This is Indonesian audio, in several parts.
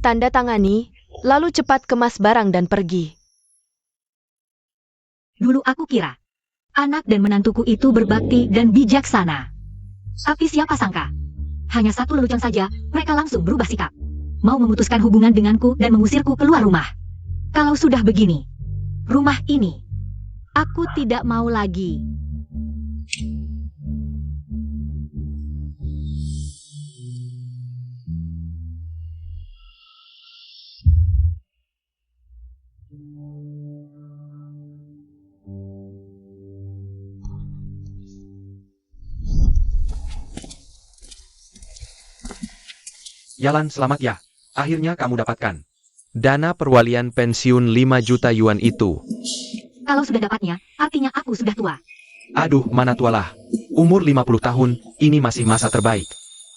tanda tangani, lalu cepat kemas barang dan pergi. Dulu aku kira, anak dan menantuku itu berbakti dan bijaksana. Tapi siapa sangka, hanya satu lelucon saja, mereka langsung berubah sikap. Mau memutuskan hubungan denganku dan mengusirku keluar rumah. Kalau sudah begini, rumah ini, aku tidak mau lagi. Yalan, selamat ya. Akhirnya kamu dapatkan dana perwalian pensiun 5 juta yuan itu. Kalau sudah dapatnya, artinya aku sudah tua. Aduh, mana tualah. Umur 50 tahun, ini masih masa terbaik.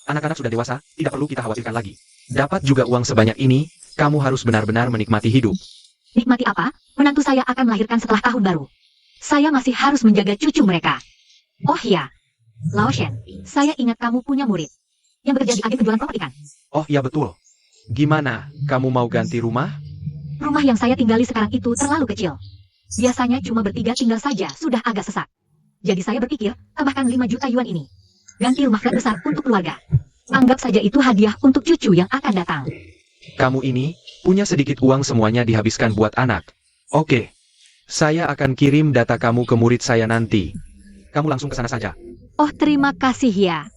Anak-anak sudah dewasa, tidak perlu kita khawatirkan lagi. Dapat juga uang sebanyak ini, kamu harus benar-benar menikmati hidup. Nikmati apa? Menantu saya akan melahirkan setelah tahun baru. Saya masih harus menjaga cucu mereka. Oh ya, Lao Shen, saya ingat kamu punya murid yang bekerja di agen penjualan properti kan? Oh ya betul. Gimana, kamu mau ganti rumah? Rumah yang saya tinggali sekarang itu terlalu kecil. Biasanya cuma bertiga tinggal saja sudah agak sesak. Jadi saya berpikir, tambahkan 5 juta yuan ini. Ganti rumah flat besar untuk keluarga. Anggap saja itu hadiah untuk cucu yang akan datang. Kamu ini, punya sedikit uang semuanya dihabiskan buat anak. Oke. Saya akan kirim data kamu ke murid saya nanti. Kamu langsung ke sana saja. Oh terima kasih ya.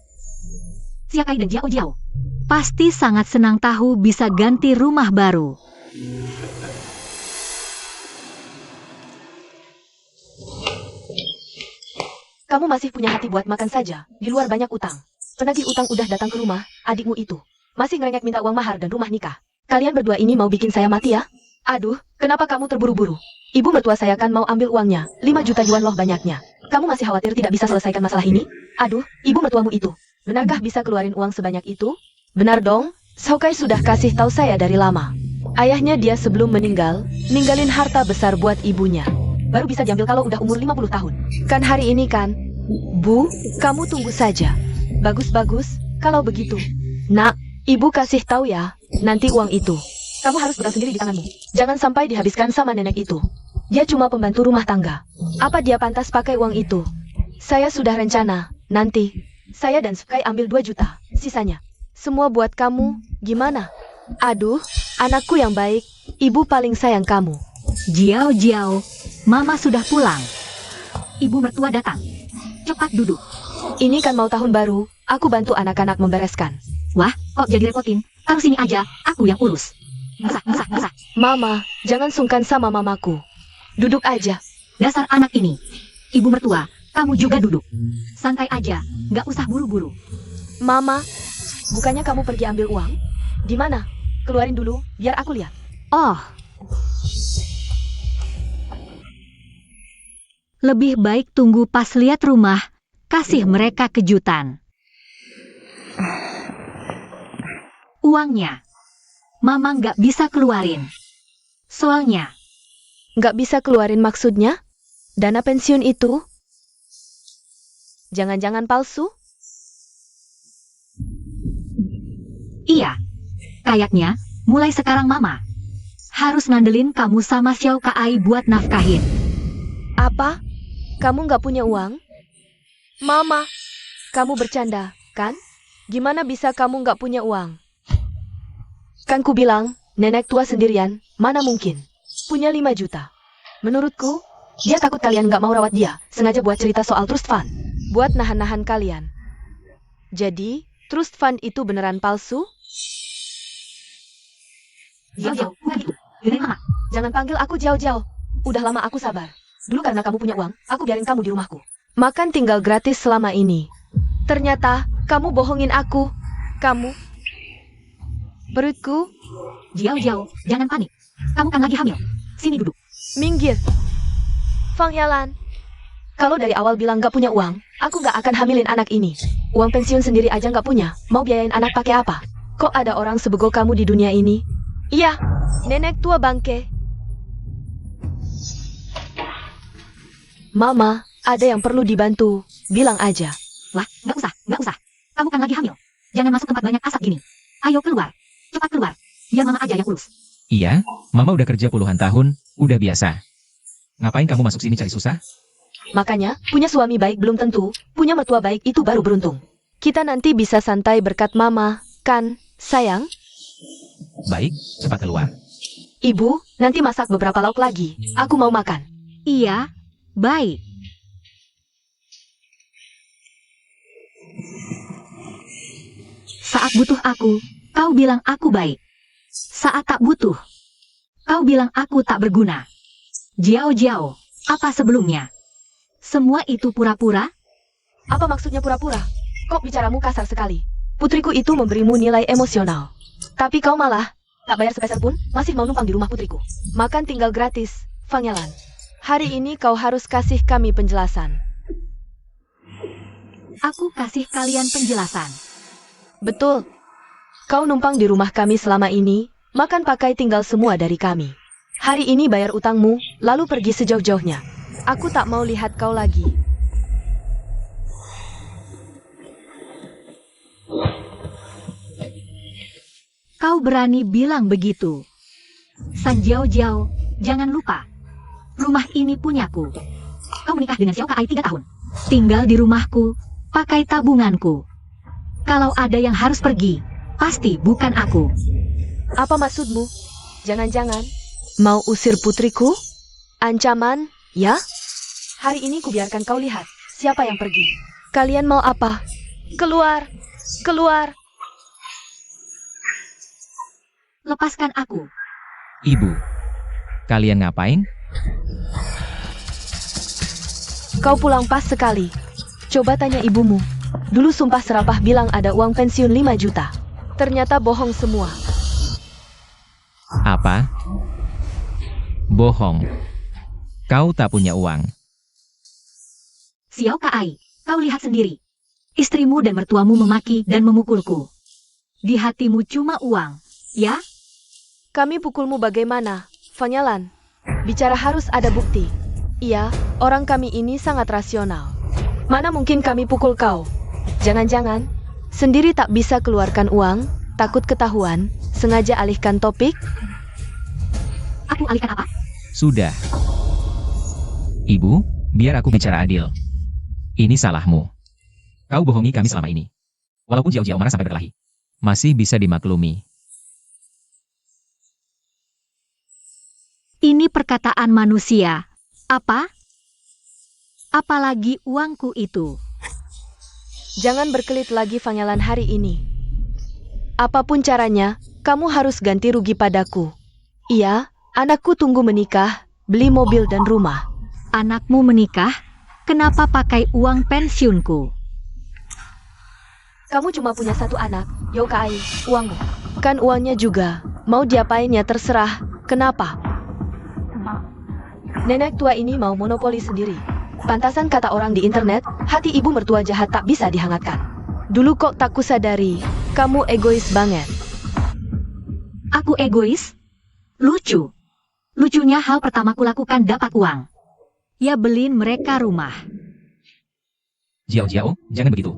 Siakai dan Jiao Jiao pasti sangat senang tahu bisa ganti rumah baru. Kamu masih punya hati buat makan saja, di luar banyak utang. Penagih utang udah datang ke rumah, adikmu itu. Masih ngerengek minta uang mahar dan rumah nikah. Kalian berdua ini mau bikin saya mati ya? Aduh, kenapa kamu terburu-buru? Ibu mertua saya kan mau ambil uangnya, 5 juta yuan loh banyaknya. Kamu masih khawatir tidak bisa selesaikan masalah ini? Aduh, ibu mertuamu itu. Benarkah bisa keluarin uang sebanyak itu? Benar dong, Saukai sudah kasih tahu saya dari lama. Ayahnya dia sebelum meninggal, ninggalin harta besar buat ibunya. Baru bisa diambil kalau udah umur 50 tahun. Kan hari ini kan? Bu, kamu tunggu saja. Bagus-bagus, kalau begitu. Nak, ibu kasih tahu ya, nanti uang itu. Kamu harus pegang sendiri di tanganmu. Jangan sampai dihabiskan sama nenek itu. Dia cuma pembantu rumah tangga. Apa dia pantas pakai uang itu? Saya sudah rencana, nanti saya dan Sukai ambil 2 juta, sisanya. Semua buat kamu, gimana? Aduh, anakku yang baik, ibu paling sayang kamu. Jiao Jiao, mama sudah pulang. Ibu mertua datang. Cepat duduk. Ini kan mau tahun baru, aku bantu anak-anak membereskan. Wah, kok jadi repotin? Taruh sini aja, aku yang urus. Ngesah. Mama, jangan sungkan sama mamaku. Duduk aja. Dasar anak ini. Ibu mertua, kamu juga duduk. Santai aja, nggak usah buru-buru. Mama, bukannya kamu pergi ambil uang? Di mana? Keluarin dulu, biar aku lihat. Oh. Lebih baik tunggu pas lihat rumah, kasih mereka kejutan. Uangnya, Mama nggak bisa keluarin. Soalnya, nggak bisa keluarin maksudnya? Dana pensiun itu? Jangan-jangan palsu? Iya, kayaknya mulai sekarang Mama harus ngandelin kamu sama Xiao Kai buat nafkahin. Apa? Kamu nggak punya uang? Mama, kamu bercanda, kan? Gimana bisa kamu nggak punya uang? Kan ku bilang, nenek tua sendirian, mana mungkin? Punya 5 juta. Menurutku, dia takut kalian nggak mau rawat dia, sengaja buat cerita soal trust fund. Buat nahan-nahan kalian. Jadi, trust fund itu beneran palsu? Jauh-jauh, bukan gitu. Dengerin Mama. Jangan panggil aku jauh-jauh. Udah lama aku sabar. Dulu karena kamu punya uang, aku biarin kamu di rumahku. Makan tinggal gratis selama ini. Ternyata, kamu bohongin aku. Kamu. Perutku. Jauh-jauh, jangan panik. Kamu kan lagi hamil. Sini duduk. Minggir. Fang Yalan. Kalau dari awal bilang gak punya uang, aku gak akan hamilin anak ini. Uang pensiun sendiri aja gak punya, mau biayain anak pakai apa? Kok ada orang sebego kamu di dunia ini? Iya, nenek tua bangke. Mama, ada yang perlu dibantu, bilang aja. Wah, nggak usah. Kamu kan lagi hamil. Jangan masuk tempat banyak asap gini. Ayo keluar. Cepat keluar. Biar mama aja yang urus. Iya, mama udah kerja puluhan tahun, udah biasa. Ngapain kamu masuk sini cari susah? Makanya, punya suami baik belum tentu, punya mertua baik itu baru beruntung. Kita nanti bisa santai berkat mama, kan, sayang? Baik, cepat keluar. Ibu, nanti masak beberapa lauk lagi. Aku mau makan. Iya, baik. Saat butuh aku, kau bilang aku baik. Saat tak butuh, kau bilang aku tak berguna. Jiao Jiao, apa sebelumnya? Semua itu pura-pura? Apa maksudnya pura-pura? Kok bicaramu kasar sekali? Putriku itu memberimu nilai emosional. Tapi kau malah tak bayar sepeser pun, masih mau numpang di rumah putriku. Makan tinggal gratis, Fangelan. Hari ini kau harus kasih kami penjelasan. Aku kasih kalian penjelasan. Betul. Kau numpang di rumah kami selama ini, makan pakai tinggal semua dari kami. Hari ini bayar utangmu, lalu pergi sejauh-jauhnya. Aku tak mau lihat kau lagi. Kau berani bilang begitu. San Jiao Jiao, jangan lupa. Rumah ini punyaku. Kau menikah dengan Xiao Kai 3 tahun. Tinggal di rumahku, pakai tabunganku. Kalau ada yang harus pergi, pasti bukan aku. Apa maksudmu? Jangan-jangan mau usir putriku? Ancaman, ya? Hari ini kubiarkan kau lihat siapa yang pergi. Kalian mau apa? Keluar! Keluar! Lepaskan aku. Ibu, kalian ngapain? Kau pulang pas sekali. Coba tanya ibumu. Dulu sumpah serapah bilang ada uang pensiun 5 juta. Ternyata bohong semua. Apa? Bohong. Kau tak punya uang. Xiao Kai, kau lihat sendiri. Istrimu dan mertuamu memaki dan memukulku. Di hatimu cuma uang, ya? Kami pukulmu bagaimana, Fanyalan? Bicara harus ada bukti. Iya, orang kami ini sangat rasional. Mana mungkin kami pukul kau? Jangan-jangan, sendiri tak bisa keluarkan uang, takut ketahuan, sengaja alihkan topik? Aku alihkan apa? Sudah. Ibu, biar aku bicara adil. Ini salahmu. Kau bohongi kami selama ini. Walaupun Jiao Jiao marah sampai berkelahi, masih bisa dimaklumi. Ini perkataan manusia. Apa? Apalagi uangku itu. Jangan berkelit lagi Fanyalan hari ini. Apapun caranya, kamu harus ganti rugi padaku. Iya, anakku tunggu menikah, beli mobil dan rumah. Anakmu menikah? Kenapa pakai uang pensiunku? Kamu cuma punya satu anak, Yokai, uangmu. Kan uangnya juga, mau diapainnya terserah, kenapa? Nenek tua ini mau monopoli sendiri. Pantasan kata orang di internet, hati ibu mertua jahat tak bisa dihangatkan. Dulu kok tak kusadari, kamu egois banget. Aku egois? Lucu. Lucunya hal pertama kulakukan dapat uang. Ya beliin mereka rumah. Jiao Jiao, jangan begitu.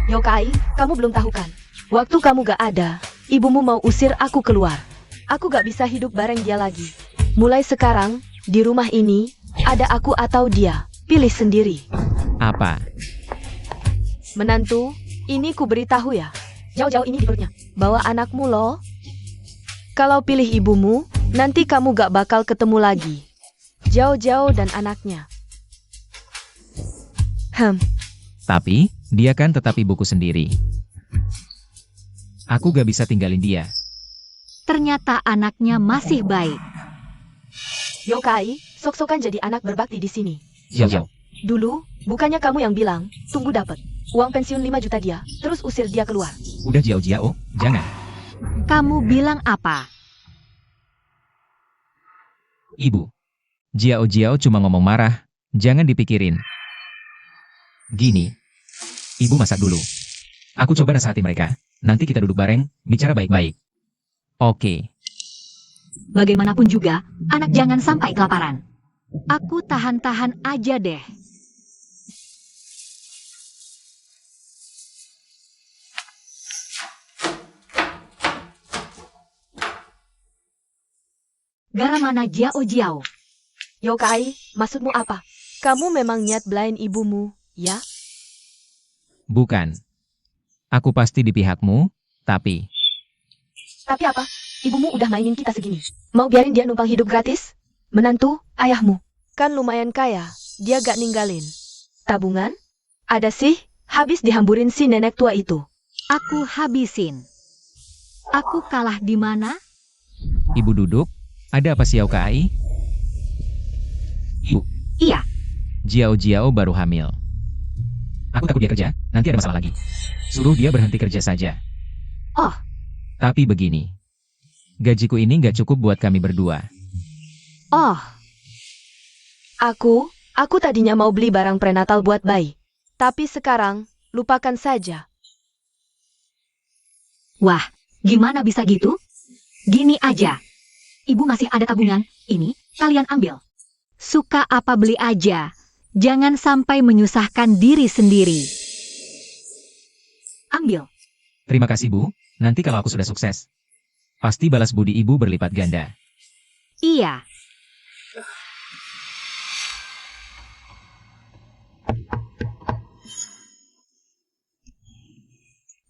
Yokai, kamu belum tahu kan? Waktu kamu gak ada, ibumu mau usir aku keluar. Aku gak bisa hidup bareng dia lagi. Mulai sekarang, di rumah ini, ada aku atau dia. Pilih sendiri. Apa? Menantu, ini ku beritahu ya. Jauh-jauh ini di perutnya. Bawa anakmu loh. Kalau pilih ibumu, nanti kamu gak bakal ketemu lagi. Jauh-jauh dan anaknya. Tapi, dia kan tetap ibuku sendiri. Aku gak bisa tinggalin dia. Ternyata anaknya masih baik. Yokai, sok-sokan jadi anak berbakti di sini. Jiao Jiao, Dulu, bukannya kamu yang bilang, tunggu dapat uang pensiun 5 juta dia, terus usir dia keluar. udah Jiao Jiao, jangan. Kamu bilang apa? Ibu, Jiao Jiao cuma ngomong marah, jangan dipikirin. Gini, ibu masak dulu. Aku coba nasihati mereka, nanti kita duduk bareng, bicara baik-baik. Oke. Bagaimanapun juga, anak jangan sampai kelaparan. Aku tahan-tahan aja deh. gara mana Jiao Jiao? Yokai, maksudmu apa? Kamu memang niat belain ibumu, ya? Bukan. Aku pasti di pihakmu, tapi... Tapi apa? Ibumu udah mainin kita segini. Mau biarin dia numpang hidup gratis? Menantu, ayahmu. Kan lumayan kaya, dia gak ninggalin. Tabungan? Ada sih, habis dihamburin si nenek tua itu. Aku habisin. Aku kalah di mana? Ibu duduk, ada apa Xiao Kai? Ibu, Iya, Jiao Jiao baru hamil. Aku takut dia kerja, nanti ada masalah lagi. Suruh dia berhenti kerja saja. Oh. Tapi begini. Gajiku ini nggak cukup buat kami berdua. oh, Aku tadinya mau beli barang prenatal buat bayi. Tapi sekarang, lupakan saja. wah, gimana bisa gitu? Gini aja. Ibu masih ada tabungan, ini kalian ambil. Suka apa beli aja. Jangan sampai menyusahkan diri sendiri. Ambil. Terima kasih Bu, nanti kalau aku sudah sukses. Pasti balas budi ibu berlipat ganda. Iya.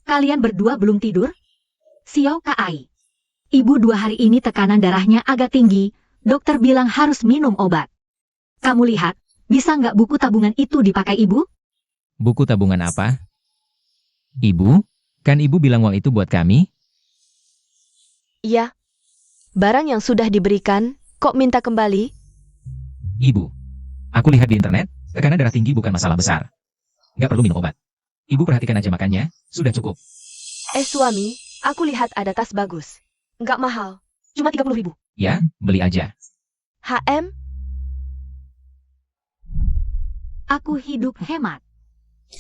Kalian berdua belum tidur? Xiao Kai. Ibu 2 hari ini tekanan darahnya agak tinggi. Dokter bilang harus minum obat. Kamu lihat, bisa nggak buku tabungan itu dipakai ibu? Buku tabungan apa? Ibu, kan ibu bilang uang itu buat kami? Iya. Barang yang sudah diberikan, kok minta kembali? Ibu, aku lihat di internet, tekanan darah tinggi bukan masalah besar. Nggak perlu minum obat. Ibu perhatikan aja makannya, sudah cukup. Suami, aku lihat ada tas bagus. Nggak mahal. Cuma 30.000. Ya, beli aja. HM? Aku hidup hemat.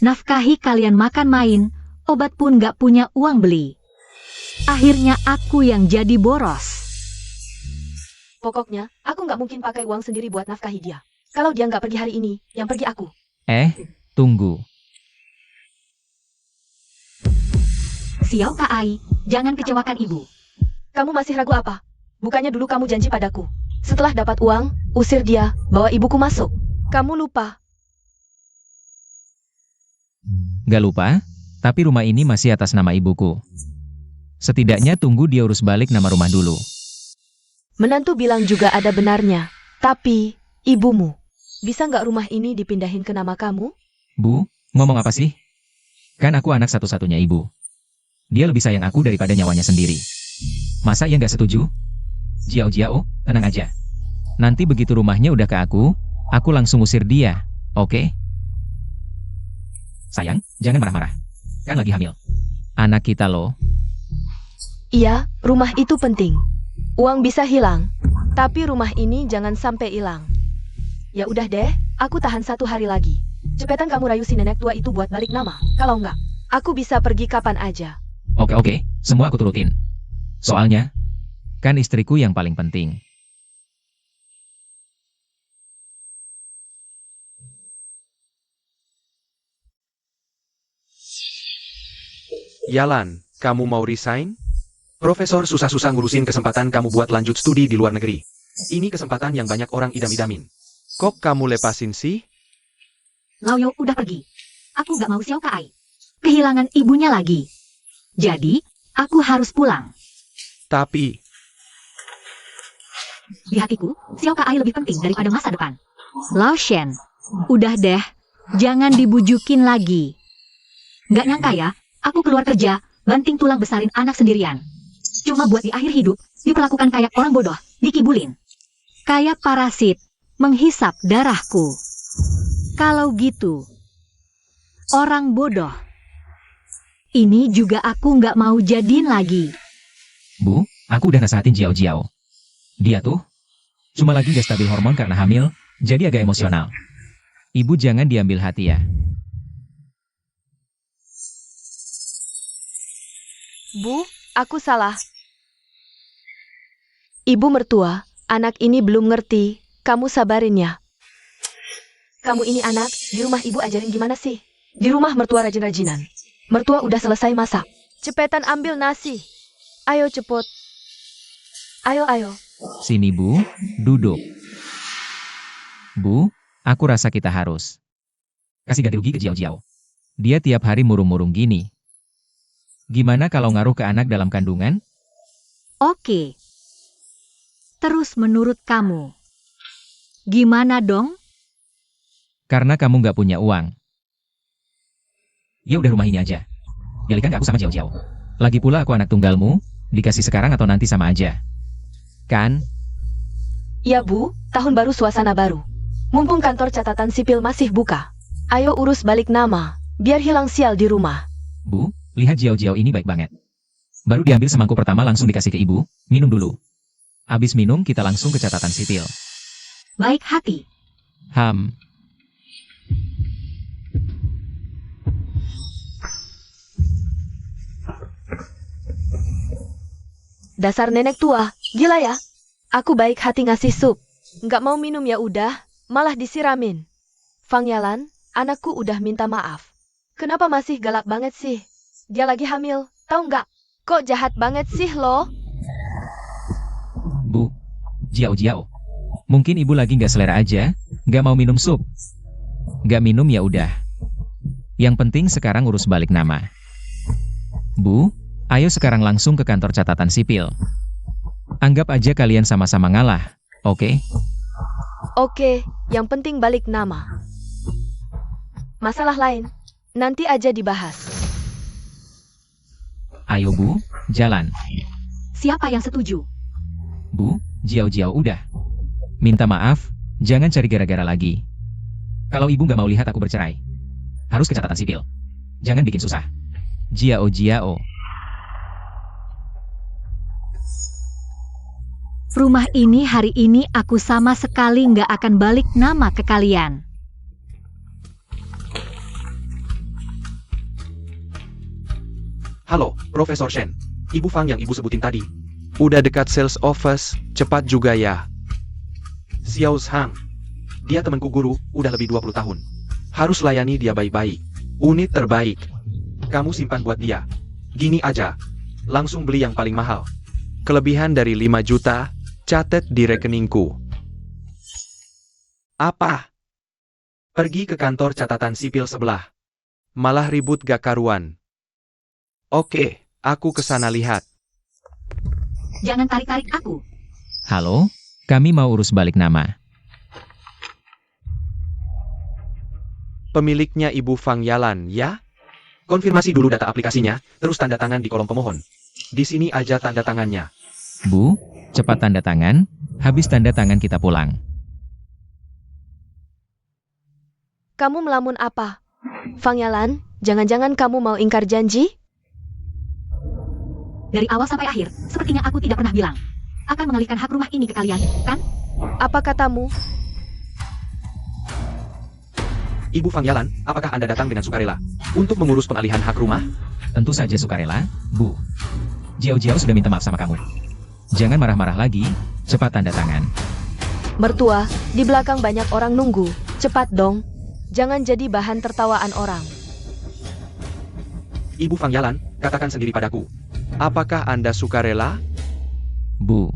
Nafkahi kalian makan main, obat pun nggak punya uang beli. Akhirnya aku yang jadi boros. Pokoknya, aku nggak mungkin pakai uang sendiri buat nafkahi dia. Kalau dia nggak pergi hari ini, yang pergi aku. Tunggu. Xiao Kai, jangan kecewakan ibu. Kamu masih ragu apa? Bukannya dulu kamu janji padaku. Setelah dapat uang, usir dia, bawa ibuku masuk. Kamu lupa. Gak lupa, tapi rumah ini masih atas nama ibuku. Setidaknya tunggu dia urus balik nama rumah dulu. Menantu bilang juga ada benarnya. Tapi, ibumu, bisa nggak rumah ini dipindahin ke nama kamu? Bu, ngomong apa sih? Kan aku anak satu-satunya ibu. Dia lebih sayang aku daripada nyawanya sendiri. Masa ia nggak setuju? Jiao Jiao, tenang aja. Nanti begitu rumahnya udah ke aku langsung usir dia, oke? Sayang, jangan marah-marah. Kan lagi hamil. Anak kita loh. Iya, rumah itu penting. Uang bisa hilang, tapi rumah ini jangan sampai hilang. Ya udah deh, aku tahan 1 hari lagi. Cepetan kamu rayu si nenek tua itu buat balik nama. Kalau enggak, aku bisa pergi kapan aja. Oke, semua aku turutin. Soalnya, kan istriku yang paling penting. Yalan, kamu mau resign? Profesor susah-susah ngurusin kesempatan kamu buat lanjut studi di luar negeri. Ini kesempatan yang banyak orang idam-idamin. Kok kamu lepasin sih? Laoyo udah pergi. Aku nggak mau Xiao Kai kehilangan ibunya lagi. Jadi, aku harus pulang. Tapi, Di hatiku, Xiao Kai lebih penting daripada masa depan. Lao Shen, udah deh, jangan dibujukin lagi. Nggak nyangka ya, aku keluar kerja, banting tulang besarin anak sendirian. Cuma buat di akhir hidup, diperlakukan kayak orang bodoh, dikibulin. Kayak parasit, menghisap darahku. Kalau gitu, orang bodoh. Ini juga aku nggak mau jadiin lagi. Bu, aku udah nasehatin Jiao Jiao. Dia tuh, cuma lagi gak stabil hormon karena hamil, jadi agak emosional. Ibu jangan diambil hati ya. Bu, aku salah. Ibu mertua, anak ini belum ngerti. Kamu sabarin ya. Kamu ini anak, di rumah ibu ajarin gimana sih? Di rumah mertua rajin-rajinan. Mertua udah selesai masak. Cepetan ambil nasi. Ayo cepet. Ayo. Sini Bu, duduk. Bu, aku rasa kita harus kasih ganti rugi ke Jiao Jiao. Dia tiap hari murung-murung gini. Gimana kalau ngaruh ke anak dalam kandungan? Oke. Terus menurut kamu, gimana dong? Karena kamu nggak punya uang. Ya udah rumah ini aja. Balikan ke aku sama Jiao Jiao. Lagi pula aku anak tunggalmu, dikasih sekarang atau nanti sama aja. Kan? Ya Bu, tahun baru suasana baru. Mumpung kantor catatan sipil masih buka. Ayo urus balik nama, biar hilang sial di rumah. Bu, lihat Jiao Jiao ini baik banget. Baru diambil semangkuk pertama langsung dikasih ke ibu, minum dulu. Abis minum kita langsung ke catatan sipil. Baik hati. Ham. Dasar nenek tua, gila ya? Aku baik hati ngasih sup. Nggak mau minum ya udah, malah disiramin. Fang Yalan, anakku udah minta maaf. Kenapa masih galak banget sih? Dia lagi hamil, tahu nggak? Kok jahat banget sih lo? Bu, Jiao Jiao. Mungkin ibu lagi nggak selera aja, nggak mau minum sup. Nggak minum ya udah. Yang penting sekarang urus balik nama. Bu, ayo sekarang langsung ke kantor catatan sipil. Anggap aja kalian sama-sama ngalah, oke? Oke, yang penting balik nama. Masalah lain, nanti aja dibahas. Ayo Bu, jalan. Siapa yang setuju? Bu, Jiao Jiao udah. Minta maaf, jangan cari gara-gara lagi. Kalau ibu nggak mau lihat aku bercerai, harus ke catatan sipil. Jangan bikin susah. Jiao Jiao. Rumah ini hari ini aku sama sekali nggak akan balik nama ke kalian. Halo, Profesor Shen. Ibu Fang yang ibu sebutin tadi. Udah dekat sales office, cepat juga ya. Xiao Hang. Dia temanku guru, udah lebih 20 tahun. Harus layani dia baik-baik. Unit terbaik. Kamu simpan buat dia. Gini aja. Langsung beli yang paling mahal. Kelebihan dari 5 juta, catat di rekeningku. Apa? Pergi ke kantor catatan sipil sebelah. Malah ribut gak karuan. Oke, aku kesana lihat. Jangan tarik-tarik aku. Halo, kami mau urus balik nama. Pemiliknya Ibu Fang Yalan, ya? Konfirmasi dulu data aplikasinya, terus tanda tangan di kolom pemohon. Di sini aja tanda tangannya. Bu, cepat tanda tangan, habis tanda tangan kita pulang. Kamu melamun apa? Fang Yalan, jangan-jangan kamu mau ingkar janji? Dari awal sampai akhir, sepertinya aku tidak pernah bilang akan mengalihkan hak rumah ini ke kalian, kan? Apa katamu? Ibu Fang Yalan, apakah Anda datang dengan sukarela untuk mengurus pengalihan hak rumah? Tentu saja sukarela, Bu. Jiao Jiao sudah minta maaf sama kamu. Jangan marah-marah lagi, cepat tanda tangan. Mertua, di belakang banyak orang nunggu. Cepat dong. Jangan jadi bahan tertawaan orang. Ibu Fang Yalan, katakan sendiri padaku. Apakah Anda sukarela? Bu,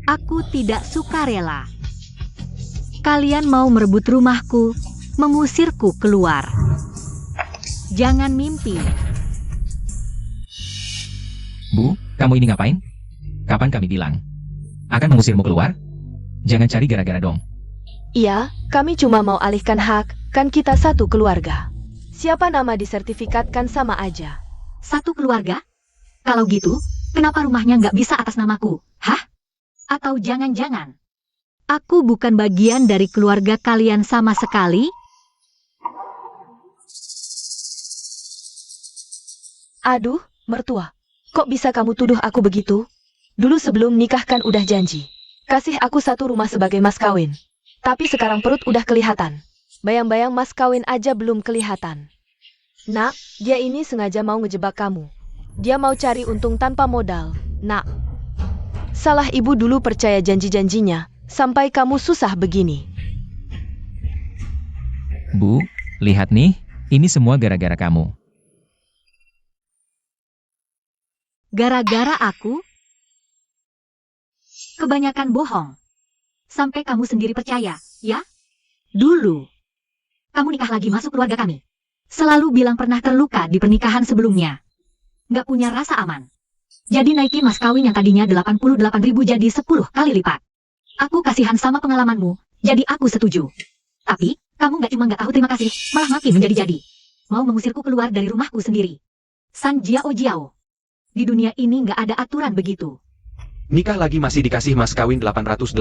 Aku tidak suka rela. Kalian mau merebut rumahku, mengusirku keluar. Jangan mimpi. Bu, kamu ini ngapain? Kapan kami bilang akan mengusirmu keluar? Jangan cari gara-gara dong. Iya, kami cuma mau alihkan hak, kan kita satu keluarga. Siapa nama disertifikatkan sama aja. Satu keluarga? Kalau gitu, kenapa rumahnya nggak bisa atas namaku? Hah? Atau jangan-jangan aku bukan bagian dari keluarga kalian sama sekali? Aduh, mertua. Kok bisa kamu tuduh aku begitu? Dulu sebelum nikah kan udah janji. Kasih aku satu rumah sebagai mas kawin. Tapi sekarang perut udah kelihatan. Bayang-bayang mas kawin aja belum kelihatan. Nak, dia ini sengaja mau ngejebak kamu. Dia mau cari untung tanpa modal, nak. Salah ibu dulu percaya janji-janjinya, sampai kamu susah begini. Bu, lihat nih, ini semua gara-gara kamu. Gara-gara aku? Kebanyakan bohong. Sampai kamu sendiri percaya, ya? Dulu, kamu nikah lagi masuk keluarga kami. Selalu bilang pernah terluka di pernikahan sebelumnya. Nggak punya rasa aman. Jadi naikin mas kawin yang tadinya 88.000 jadi 10 kali lipat. Aku kasihan sama pengalamanmu, jadi aku setuju. Tapi, kamu nggak cuma nggak tahu terima kasih, malah makin menjadi-jadi. Mau mengusirku keluar dari rumahku sendiri. San Jiao Jiao. Di dunia ini nggak ada aturan begitu. Nikah lagi masih dikasih mas kawin 880.000,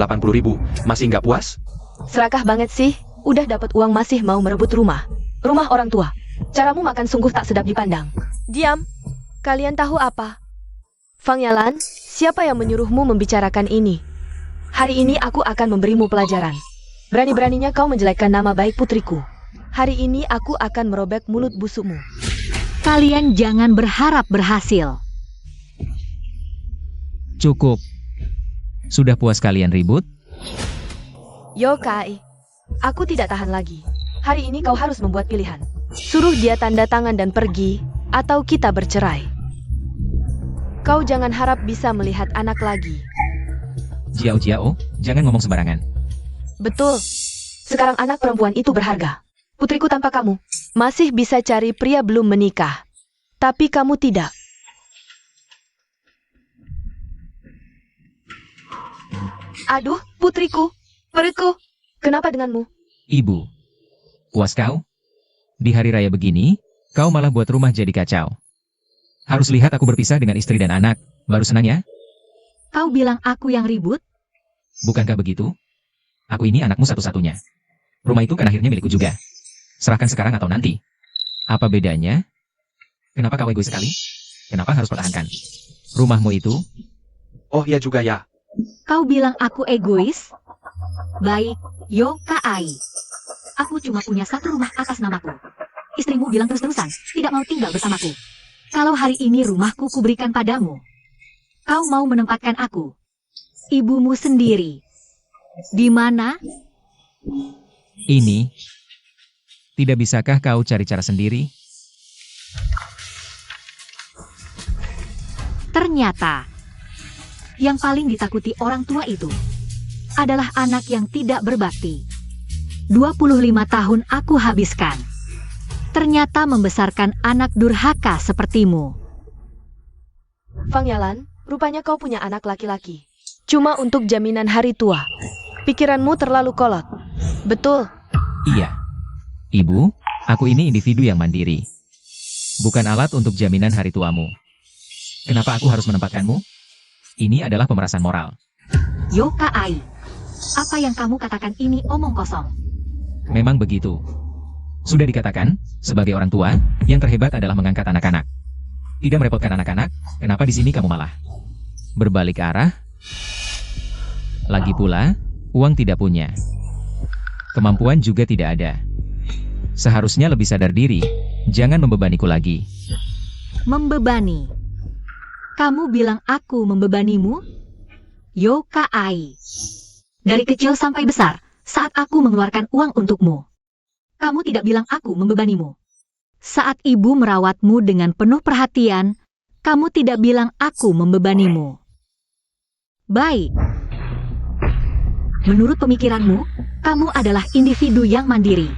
masih nggak puas? Serakah banget sih, udah dapat uang masih mau merebut rumah. Rumah orang tua. Caramu makan sungguh tak sedap dipandang. Diam. Kalian tahu apa? Fang Yalan, siapa yang menyuruhmu membicarakan ini? Hari ini aku akan memberimu pelajaran. Berani-beraninya kau menjelekkan nama baik putriku. Hari ini aku akan merobek mulut busukmu. Kalian jangan berharap berhasil. Cukup. Sudah puas kalian ribut? Yokai, aku tidak tahan lagi. Hari ini kau harus membuat pilihan. Suruh dia tanda tangan dan pergi, atau kita bercerai. Kau jangan harap bisa melihat anak lagi. Jiao Jiao, jangan ngomong sembarangan. Betul. Sekarang anak perempuan itu berharga. Putriku tanpa kamu masih bisa cari pria belum menikah. Tapi kamu tidak. Aduh, putriku, perutku. Kenapa denganmu? Ibu, puas kau? Di hari raya begini, kau malah buat rumah jadi kacau. Harus lihat aku berpisah dengan istri dan anak, baru senang ya? Kau bilang aku yang ribut? Bukankah begitu? Aku ini anakmu satu-satunya. Rumah itu kan akhirnya milikku juga. Serahkan sekarang atau nanti. Apa bedanya? Kenapa kau egois sekali? Kenapa harus pertahankan? Rumahmu itu? Oh ya juga ya. Kau bilang aku egois? Baik, Yokai. Aku cuma punya satu rumah atas namaku. Istrimu bilang terus-terusan, tidak mau tinggal bersamaku. Kalau hari ini rumahku kuberikan padamu, kau mau menempatkan aku, ibumu sendiri, di mana? Ini. Tidak bisakah kau cari cara sendiri? Ternyata, yang paling ditakuti orang tua itu adalah anak yang tidak berbakti. 25 tahun aku habiskan. Ternyata membesarkan anak durhaka sepertimu. Fang Yalan, rupanya kau punya anak laki-laki. Cuma untuk jaminan hari tua. Pikiranmu terlalu kolot. Betul. Iya. Ibu, aku ini individu yang mandiri. Bukan alat untuk jaminan hari tuamu. Kenapa aku harus menempatkanmu? Ini adalah pemerasan moral. Yokai, apa yang kamu katakan ini omong kosong. Memang begitu. Sudah dikatakan, sebagai orang tua, yang terhebat adalah mengangkat anak-anak. Tidak merepotkan anak-anak, kenapa di sini kamu malah berbalik arah? Lagi pula, uang tidak punya. Kemampuan juga tidak ada. Seharusnya lebih sadar diri, jangan membebaniku lagi. Membebani. Kamu bilang aku membebanimu? Yokai. Dari kecil sampai besar, saat aku mengeluarkan uang untukmu, kamu tidak bilang aku membebanimu. Saat ibu merawatmu dengan penuh perhatian, kamu tidak bilang aku membebanimu. Baik. Menurut pemikiranmu, kamu adalah individu yang mandiri.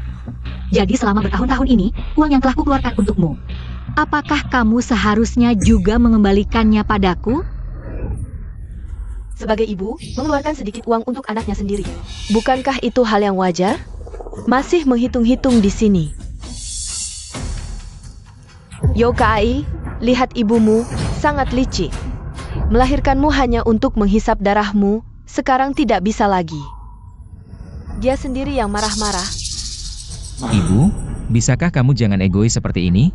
Jadi selama bertahun-tahun ini, uang yang telah kukeluarkan untukmu, apakah kamu seharusnya juga mengembalikannya padaku? Sebagai ibu, mengeluarkan sedikit uang untuk anaknya sendiri. Bukankah itu hal yang wajar? Masih menghitung-hitung di sini. Yokai, lihat ibumu, sangat licik. Melahirkanmu hanya untuk menghisap darahmu, sekarang tidak bisa lagi. Dia sendiri yang marah-marah. Ibu, bisakah kamu jangan egois seperti ini?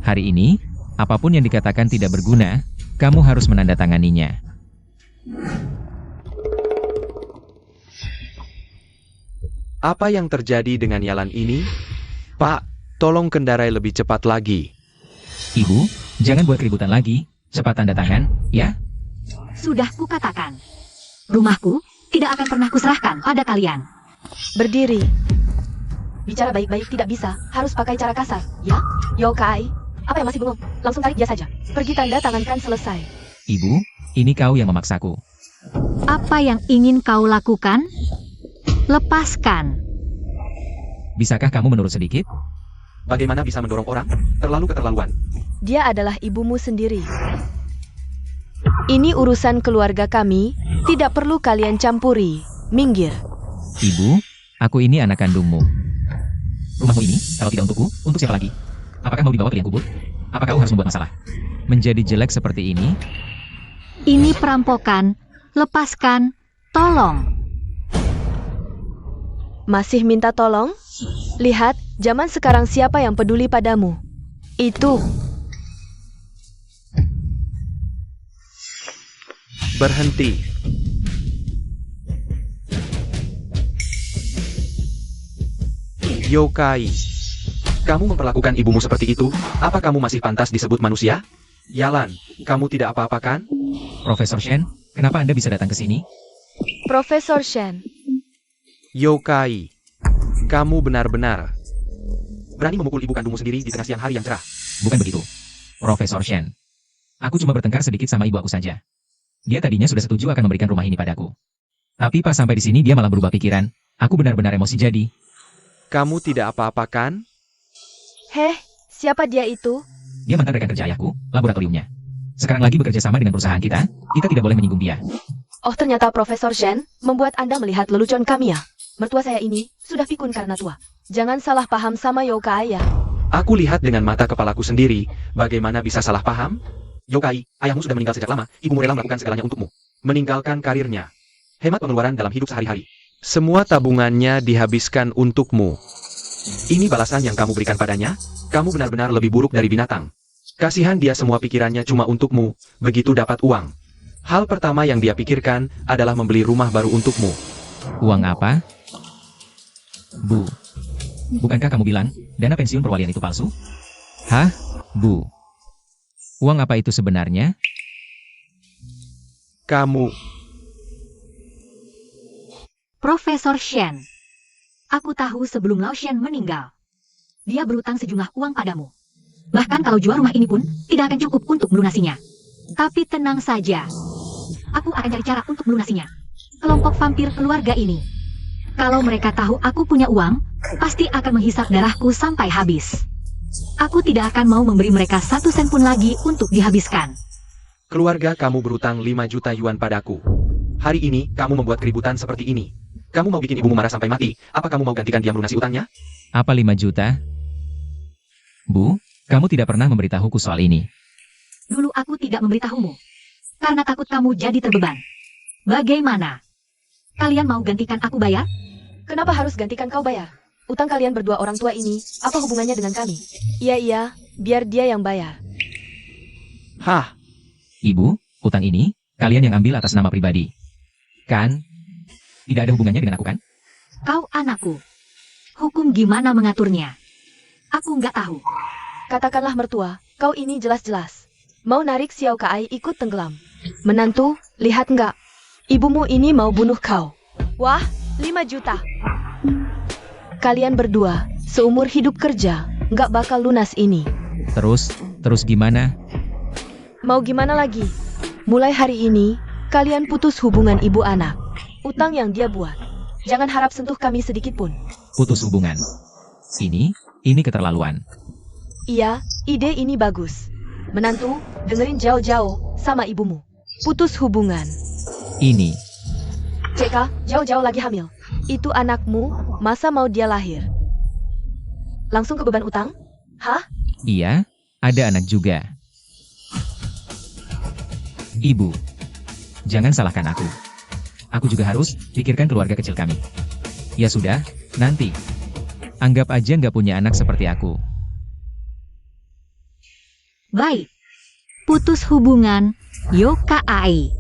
Hari ini, apapun yang dikatakan tidak berguna, kamu harus menandatanganinya. Apa yang terjadi dengan Yalan ini? Pak, tolong kendarai lebih cepat lagi. Ibu, jangan buat keributan lagi, cepat tanda tangan, ya? Sudah kukatakan. Rumahku tidak akan pernah kuserahkan pada kalian. Berdiri. Bicara baik-baik tidak bisa, harus pakai cara kasar, ya? Yokai, apa yang masih bengong? Langsung tarik dia saja. Pergi tanda tangankan selesai. Ibu, ini kau yang memaksaku. Apa yang ingin kau lakukan? Lepaskan. Bisakah kamu menurut sedikit? Bagaimana bisa mendorong orang? Terlalu keterlaluan. Dia adalah ibumu sendiri. Ini urusan keluarga kami, tidak perlu kalian campuri. Minggir. Ibu, aku ini anak kandungmu. Rumahmu ini, kalau tidak untukku, untuk siapa lagi? Apakah mau dibawa ke liang kubur? Apakah kau harus membuat masalah? Menjadi jelek seperti ini? Ini perampokan. Lepaskan. Tolong. Masih minta tolong? Lihat, zaman sekarang siapa yang peduli padamu? Itu. Berhenti. Yokai. Kamu memperlakukan ibumu seperti itu? Apa kamu masih pantas disebut manusia? Yalan, kamu tidak apa-apa kan? Profesor Shen, kenapa Anda bisa datang ke sini? Profesor Shen. Yokai. Kamu benar-benar berani memukul ibu kandungmu sendiri di tengah siang hari yang cerah. Bukan begitu. Profesor Shen. Aku cuma bertengkar sedikit sama ibu aku saja. Dia tadinya sudah setuju akan memberikan rumah ini padaku. Tapi pas sampai di sini dia malah berubah pikiran. Aku benar-benar emosi jadi. Kamu tidak apa-apa kan? Heh, siapa dia itu? Dia mantan rekan kerja ayahku, laboratoriumnya. Sekarang lagi bekerja sama dengan perusahaan kita tidak boleh menyinggung dia. Oh, ternyata Profesor Shen membuat Anda melihat lelucon kami ya. Mertua saya ini sudah pikun karena tua. Jangan salah paham sama Yokai ya. Aku lihat dengan mata kepalaku sendiri, bagaimana bisa salah paham? Yokai, ayahmu sudah meninggal sejak lama, ibumu rela melakukan segalanya untukmu. Meninggalkan karirnya. Hemat pengeluaran dalam hidup sehari-hari. Semua tabungannya dihabiskan untukmu. Ini balasan yang kamu berikan padanya? Kamu benar-benar lebih buruk dari binatang. Kasihan dia, semua pikirannya cuma untukmu, begitu dapat uang. Hal pertama yang dia pikirkan adalah membeli rumah baru untukmu. Uang apa? Bu. Bukankah kamu bilang, dana pensiun perwalian itu palsu? Hah? Bu. Uang apa itu sebenarnya? Kamu. Profesor Shen. Aku tahu sebelum Lao Shen meninggal. Dia berutang sejumlah uang padamu. Bahkan kalau jual rumah ini pun, tidak akan cukup untuk melunasinya. Tapi tenang saja. Aku akan cari cara untuk melunasinya. Kelompok vampir keluarga ini. Kalau mereka tahu aku punya uang, pasti akan menghisap darahku sampai habis. Aku tidak akan mau memberi mereka 1 sen pun lagi untuk dihabiskan. Keluarga kamu berutang 5 juta yuan padaku. Hari ini, kamu membuat keributan seperti ini. Kamu mau bikin ibumu marah sampai mati, apa kamu mau gantikan dia melunasi utangnya? Apa 5 juta? Bu, kamu tidak pernah memberitahuku soal ini. Dulu aku tidak memberitahumu. Karena takut kamu jadi terbeban. Bagaimana? Kalian mau gantikan aku bayar? Kenapa harus gantikan kau bayar? Utang kalian berdua orang tua ini, apa hubungannya dengan kami? Iya, biar dia yang bayar. Hah? Ibu, utang ini, kalian yang ambil atas nama pribadi. Kan? Tidak ada hubungannya dengan aku kan? Kau anakku. Hukum gimana mengaturnya? Aku nggak tahu. Katakanlah mertua, kau ini jelas-jelas mau narik Xiao Kai ikut tenggelam. Menantu, lihat nggak? Ibumu ini mau bunuh kau. Wah, 5 juta. Kalian berdua, seumur hidup kerja, nggak bakal lunas ini. Terus gimana? Mau gimana lagi? Mulai hari ini, kalian putus hubungan ibu anak. Utang yang dia buat. Jangan harap sentuh kami sedikit pun. Putus hubungan. Ini keterlaluan. Iya, ide ini bagus. Menantu, dengerin jauh-jauh sama ibumu. Putus hubungan. Ini. Ceka, jauh-jauh lagi hamil. Itu anakmu, masa mau dia lahir? Langsung ke beban utang? Hah? Iya, ada anak juga. Ibu, jangan salahkan aku. Aku juga harus pikirkan keluarga kecil kami. Ya sudah, nanti. Anggap aja nggak punya anak seperti aku. Baik. Putus hubungan, Yokai.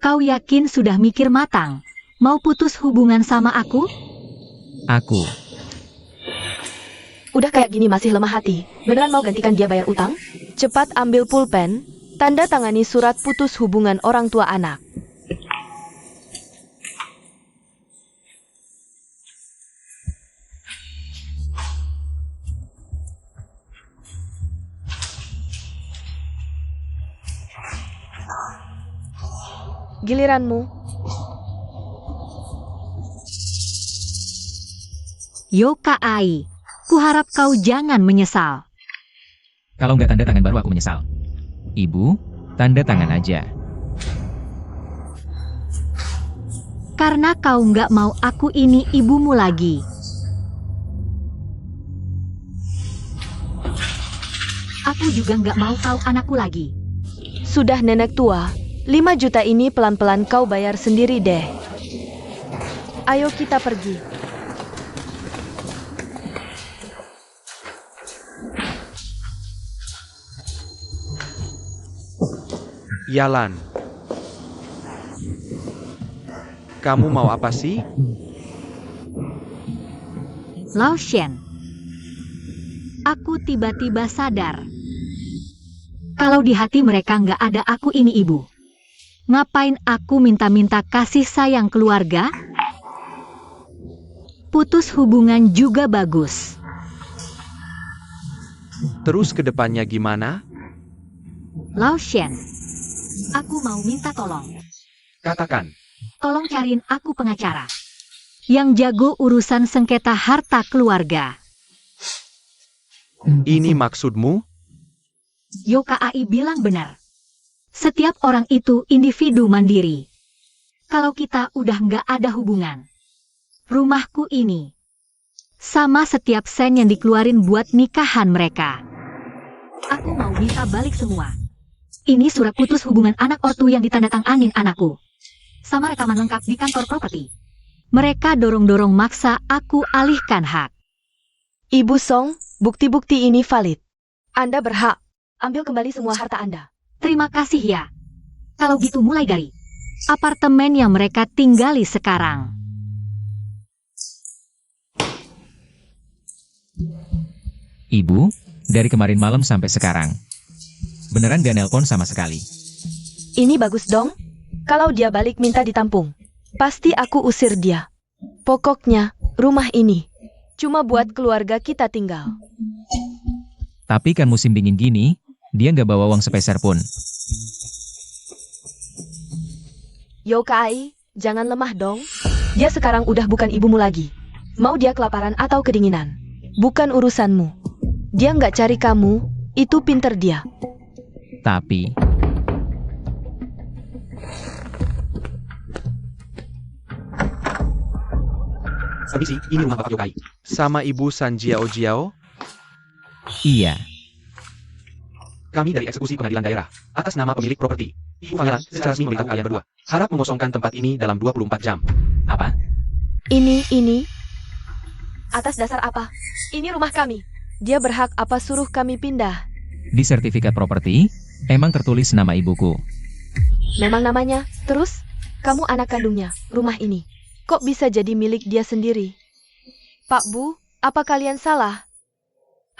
Kau yakin sudah mikir matang? Mau putus hubungan sama aku? Aku. Udah kayak gini masih lemah hati. Beneran mau gantikan dia bayar utang? Cepat ambil pulpen, tanda tangani surat putus hubungan orang tua anak. giliranmu. Yokai, kuharap kau jangan menyesal. Kalau nggak tanda tangan baru aku menyesal. Ibu, tanda tangan aja. Karena kau nggak mau aku ini ibumu lagi. Aku juga nggak mau kau anakku lagi. Sudah nenek tua, 5 juta ini pelan-pelan kau bayar sendiri deh. Ayo kita pergi. Yalan. Kamu mau apa sih? Lao Shen. Aku tiba-tiba sadar. Kalau di hati mereka nggak ada aku ini ibu. Ngapain aku minta-minta kasih sayang keluarga? Putus hubungan juga bagus. Terus ke depannya gimana? Lao Shen. Aku mau minta tolong. Katakan. Tolong cariin aku pengacara. Yang jago urusan sengketa harta keluarga. Ini maksudmu? Yokai bilang benar. Setiap orang itu individu mandiri. Kalau kita udah nggak ada hubungan. Rumahku ini. Sama setiap sen yang dikeluarin buat nikahan mereka. Aku mau minta balik semua. Ini surat putus hubungan anak ortu yang ditandatanganin anakku. Sama rekaman lengkap di kantor properti. Mereka dorong-dorong maksa aku alihkan hak. Ibu Song, bukti-bukti ini valid. Anda berhak. Ambil kembali semua harta Anda. Terima kasih ya. Kalau gitu mulai dari apartemen yang mereka tinggali sekarang. Ibu, dari kemarin malam sampai sekarang. Beneran gak nelpon sama sekali. Ini bagus dong. Kalau dia balik minta ditampung. Pasti aku usir dia. Pokoknya, rumah ini cuma buat keluarga kita tinggal. Tapi kan musim dingin gini, dia nggak bawa uang sepeser pun. Yokai, jangan lemah dong. Dia sekarang udah bukan ibumu lagi. Mau dia kelaparan atau kedinginan, bukan urusanmu. Dia nggak cari kamu, itu pinter dia. Tapi, Permisi, ini rumah Bapak Yokai. Sama Ibu San Jiao Jiao, iya, kami dari eksekusi pengadilan daerah, atas nama pemilik properti. Ibu Pangeran, secara resmi memberitahu kalian berdua. Harap mengosongkan tempat ini dalam 24 jam. apa? Ini. Atas dasar apa? Ini rumah kami. Dia berhak apa suruh kami pindah? Di sertifikat properti, emang tertulis nama ibuku. Memang namanya. Terus, kamu anak kandungnya, rumah ini. Kok bisa jadi milik dia sendiri? Pak Bu, apa kalian salah?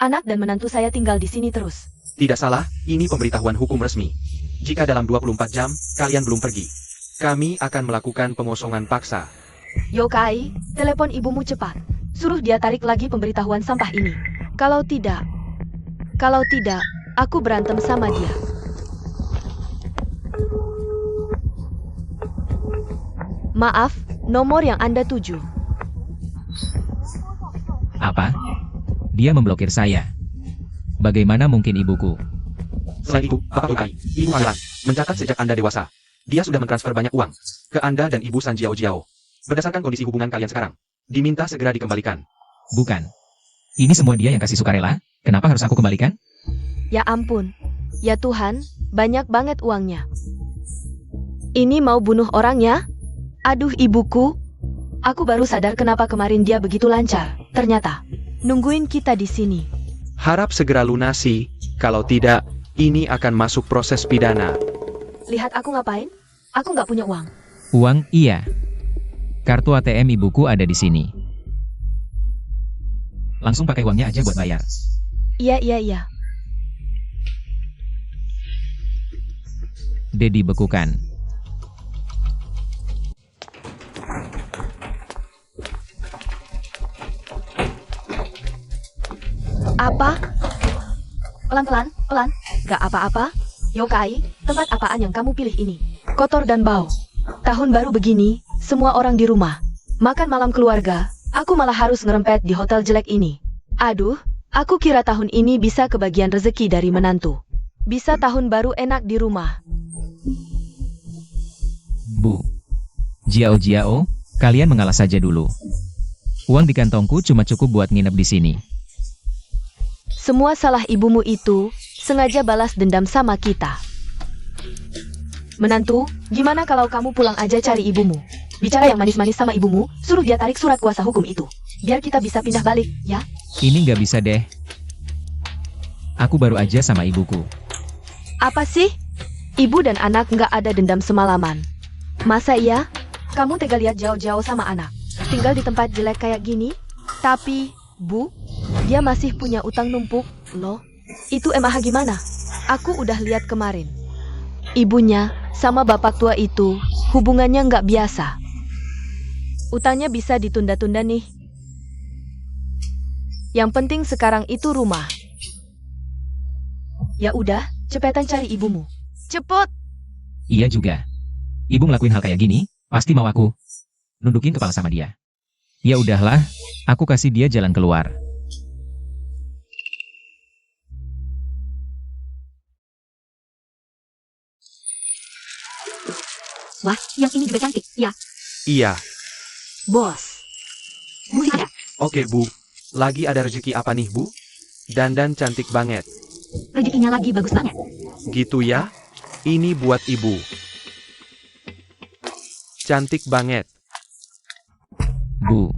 Anak dan menantu saya tinggal di sini terus. Tidak salah, ini pemberitahuan hukum resmi. Jika dalam 24 jam, kalian belum pergi, kami akan melakukan pengosongan paksa. Yokai, telepon ibumu cepat. Suruh dia tarik lagi pemberitahuan sampah ini. Kalau tidak, aku berantem sama dia. Maaf, nomor yang Anda tuju. Apa? Dia memblokir saya. Bagaimana mungkin ibuku? Selain itu, Bapak Yokai, Ibu Pangeran, mencatat sejak Anda dewasa, dia sudah mentransfer banyak uang ke Anda dan Ibu San Jiao Jiao. Berdasarkan kondisi hubungan kalian sekarang, diminta segera dikembalikan. Bukan. Ini semua dia yang kasih sukarela, kenapa harus aku kembalikan? Ya ampun. Ya Tuhan, banyak banget uangnya. Ini mau bunuh orang ya? Aduh ibuku. Aku baru sadar kenapa kemarin dia begitu lancar. Ternyata, nungguin kita di sini. Harap segera lunasi, kalau tidak, ini akan masuk proses pidana. Lihat aku ngapain? Aku nggak punya uang. Uang, iya. Kartu ATM ibuku ada di sini. Langsung pakai uangnya aja buat bayar. Iya. Dedi bekukan. Apa? Pelan. Gak apa-apa. Yokai, tempat apaan yang kamu pilih ini? Kotor dan bau. Tahun baru begini, semua orang di rumah. Makan malam keluarga, aku malah harus ngerempet di hotel jelek ini. Aduh, aku kira tahun ini bisa kebagian rezeki dari menantu. Bisa tahun baru enak di rumah. Bu. Jiao, kalian mengalah saja dulu. Uang di kantongku cuma cukup buat nginep di sini. Semua salah ibumu itu, sengaja balas dendam sama kita. Menantu, gimana kalau kamu pulang aja cari ibumu? Bicara yang manis-manis sama ibumu, suruh dia tarik surat kuasa hukum itu. Biar kita bisa pindah balik, ya? Ini nggak bisa deh. Aku baru aja sama ibuku. Apa sih? Ibu dan anak nggak ada dendam semalaman. Masa iya? Kamu tega lihat jauh-jauh sama anak, tinggal di tempat jelek kayak gini? Tapi, Bu, dia masih punya utang numpuk, loh. Itu emang gimana? Aku udah lihat kemarin. Ibunya sama bapak tua itu hubungannya nggak biasa. Utangnya bisa ditunda-tunda nih. Yang penting sekarang itu rumah. Ya udah, cepetan cari ibumu. Cepet! Iya juga. Ibu ngelakuin hal kayak gini, pasti mau aku nundukin kepala sama dia. Ya udahlah, aku kasih dia jalan keluar. Wah, yang ini juga cantik. Ya, Iya, bos. Bu ada. oke Bu. Lagi ada rezeki apa nih Bu? Dandan cantik banget. Rezekinya lagi bagus banget. Gitu ya? Ini buat Ibu. Cantik banget. Bu.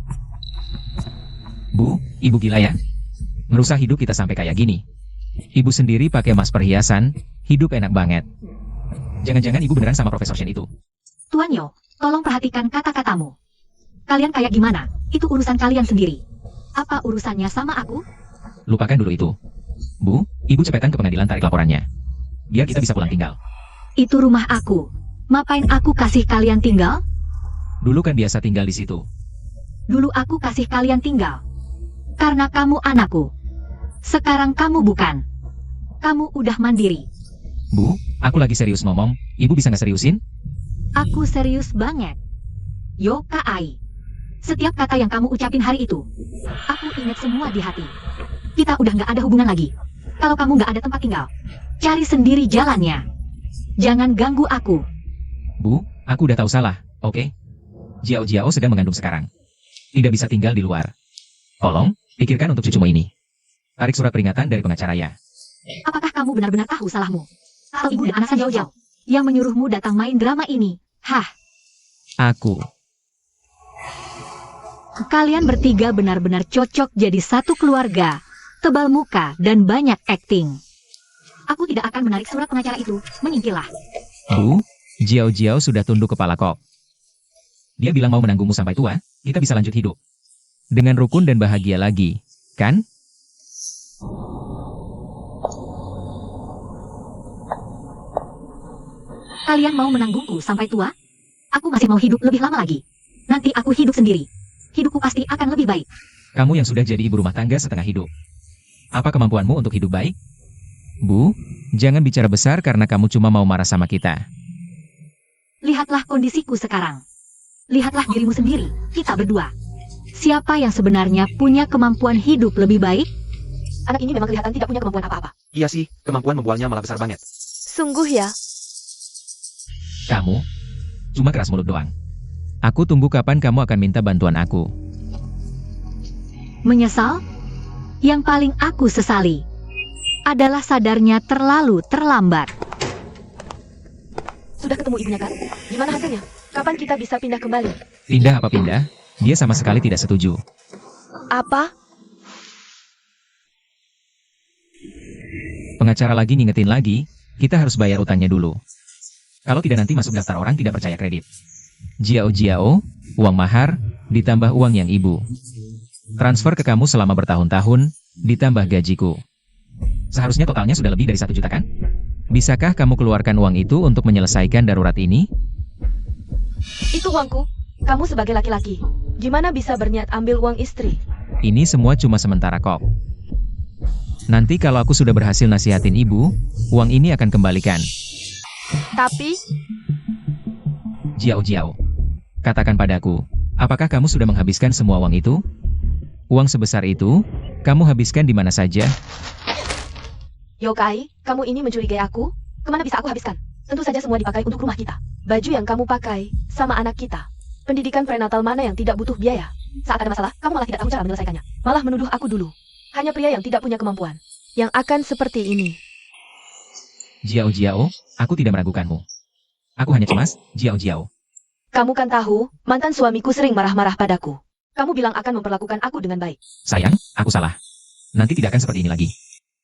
Bu, ibu gila ya? Merusak hidup kita sampai kayak gini. Ibu sendiri pakai emas perhiasan, hidup enak banget. Jangan-jangan ibu beneran sama Profesor Shen itu. Tuan Yo, tolong perhatikan kata-katamu. Kalian kayak gimana? Itu urusan kalian sendiri. Apa urusannya sama aku? Lupakan dulu itu. Bu, ibu cepetan ke pengadilan tarik laporannya. Biar kita bisa pulang tinggal. Itu rumah aku. Ngapain aku kasih kalian tinggal? Dulu kan biasa tinggal di situ. Dulu aku kasih kalian tinggal. Karena kamu anakku. Sekarang kamu bukan. Kamu udah mandiri. Bu, aku lagi serius ngomong. Ibu bisa nggak seriusin? Aku serius banget. Yo Kai. Setiap kata yang kamu ucapin hari itu, aku ingat semua di hati. Kita udah nggak ada hubungan lagi. Kalau kamu nggak ada tempat tinggal, cari sendiri jalannya. Jangan ganggu aku. Bu, aku udah tahu salah, oke? Jiao sedang mengandung sekarang. Tidak bisa tinggal di luar. Tolong, pikirkan untuk cucumu ini. Tarik surat peringatan dari pengacara ya. Apakah kamu benar-benar tahu salahmu? Atau ibu dan anak jauh-jauh yang menyuruhmu datang main drama ini? Hah? Aku. Kalian bertiga benar-benar cocok jadi satu keluarga. Tebal muka dan banyak akting. Aku tidak akan menarik surat pengacara itu. Menyingkirlah. Bu, Jiao sudah tunduk kepala kok. Dia bilang mau menanggungmu sampai tua, kita bisa lanjut hidup. Dengan rukun dan bahagia lagi, kan? Kalian mau menanggungku sampai tua? Aku masih mau hidup lebih lama lagi. Nanti aku hidup sendiri. Hidupku pasti akan lebih baik. Kamu yang sudah jadi ibu rumah tangga setengah hidup. Apa kemampuanmu untuk hidup baik? Bu, jangan bicara besar karena kamu cuma mau marah sama kita. Lihatlah kondisiku sekarang. Lihatlah dirimu sendiri, kita berdua. Siapa yang sebenarnya punya kemampuan hidup lebih baik? Anak ini memang kelihatan tidak punya kemampuan apa-apa. Iya sih, kemampuan membualnya malah besar banget. Sungguh ya. Kamu cuma keras mulut doang. Aku tunggu kapan kamu akan minta bantuan aku. Menyesal? Yang paling aku sesali adalah sadarnya terlalu terlambat. Sudah ketemu ibunya kan? Gimana hasilnya? Kapan kita bisa pindah kembali? Pindah apa pindah? Dia sama sekali tidak setuju. Apa? Pengacara lagi ngingetin lagi, kita harus bayar utangnya dulu. Kalau tidak nanti masuk daftar orang tidak percaya kredit. Jiao, uang mahar, ditambah uang yang ibu transfer ke kamu selama bertahun-tahun, ditambah gajiku. Seharusnya totalnya sudah lebih dari 1 juta kan? Bisakah kamu keluarkan uang itu untuk menyelesaikan darurat ini? Itu uangku. Kamu sebagai laki-laki, gimana bisa berniat ambil uang istri? Ini semua cuma sementara kok. Nanti kalau aku sudah berhasil nasihatin ibu, uang ini akan kembalikan. Tapi, Jiao Jiao. Katakan padaku, apakah kamu sudah menghabiskan semua uang itu? Uang sebesar itu, kamu habiskan di mana saja? Yokai, kamu ini mencurigai aku? Kemana bisa aku habiskan? Tentu saja semua dipakai untuk rumah kita. Baju yang kamu pakai, sama anak kita. Pendidikan prenatal mana yang tidak butuh biaya? Saat ada masalah, kamu malah tidak tahu cara menyelesaikannya. Malah menuduh aku dulu. Hanya pria yang tidak punya kemampuan. Yang akan seperti ini. Jiao Jiao, aku tidak meragukanmu. Aku hanya cemas, Jiao Jiao. Kamu kan tahu, mantan suamiku sering marah-marah padaku. Kamu bilang akan memperlakukan aku dengan baik. Sayang, aku salah. Nanti tidak akan seperti ini lagi.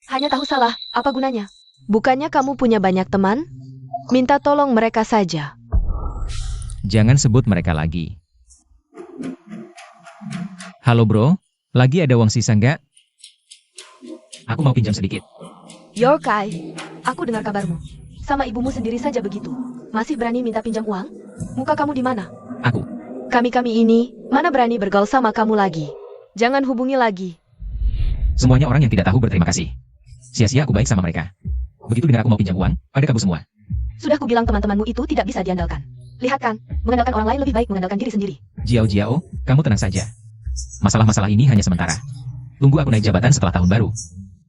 Hanya tahu salah, apa gunanya? Bukannya kamu punya banyak teman? Minta tolong mereka saja. Jangan sebut mereka lagi. Halo bro, lagi ada uang sisa nggak? Aku mau pinjam sedikit. Yokai, aku dengar kabarmu. Sama ibumu sendiri saja begitu. Masih berani minta pinjam uang? Muka kamu di mana? Aku. Kami-kami ini, mana berani bergaul sama kamu lagi. Jangan hubungi lagi. Semuanya orang yang tidak tahu berterima kasih. Sia-sia aku baik sama mereka. Begitu dengar aku mau pinjam uang, pada kabur semua. Sudah kubilang teman-temanmu itu tidak bisa diandalkan. Lihat kan, mengandalkan orang lain lebih baik mengandalkan diri sendiri. Jiao Jiao, kamu tenang saja. Masalah-masalah ini hanya sementara. Tunggu aku naik jabatan setelah tahun baru.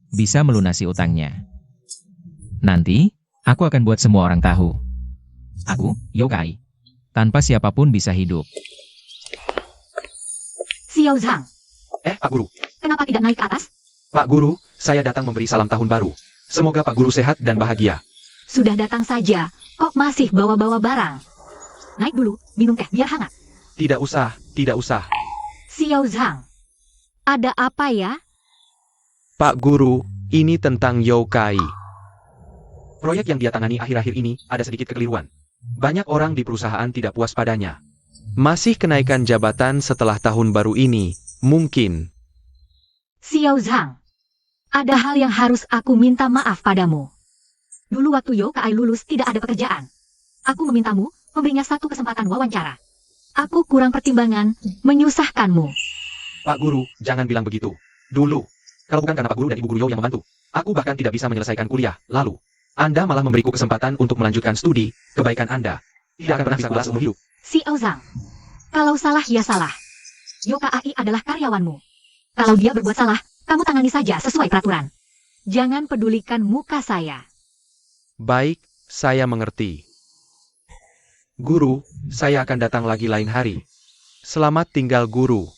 Bisa melunasi utangnya. Nanti, aku akan buat semua orang tahu. Aku, Yokai. Tanpa siapapun bisa hidup. Xiao Zhang, Pak Guru. kenapa tidak naik ke atas? Pak Guru, saya datang memberi salam tahun baru. Semoga Pak Guru sehat dan bahagia. Sudah datang saja, kok masih bawa-bawa barang? Naik dulu, minum teh biar hangat. Tidak usah, tidak usah. Xiao Zhang, ada apa ya? Pak Guru, ini tentang Yokai. Proyek yang dia tangani akhir-akhir ini ada sedikit kekeliruan. Banyak orang di perusahaan tidak puas padanya. Masih kenaikan jabatan setelah tahun baru ini, mungkin. Xiao Zhang, ada hal yang harus aku minta maaf padamu. Dulu waktu Yokai lulus tidak ada pekerjaan. Aku memintamu memberinya satu kesempatan wawancara. Aku kurang pertimbangan menyusahkanmu. Pak Guru, jangan bilang begitu. Dulu, kalau bukan karena Pak Guru dan Ibu Guru Yo yang membantu, aku bahkan tidak bisa menyelesaikan kuliah. Lalu, Anda malah memberiku kesempatan untuk melanjutkan studi. Kebaikan Anda tidak akan pernah bisa balas seumur hidup. Xiao Zhang, kalau salah ya salah. Yokai adalah karyawanmu. Kalau dia berbuat salah, kamu tangani saja sesuai peraturan. Jangan pedulikan muka saya. Baik, saya mengerti. Guru, saya akan datang lagi lain hari. Selamat tinggal Guru.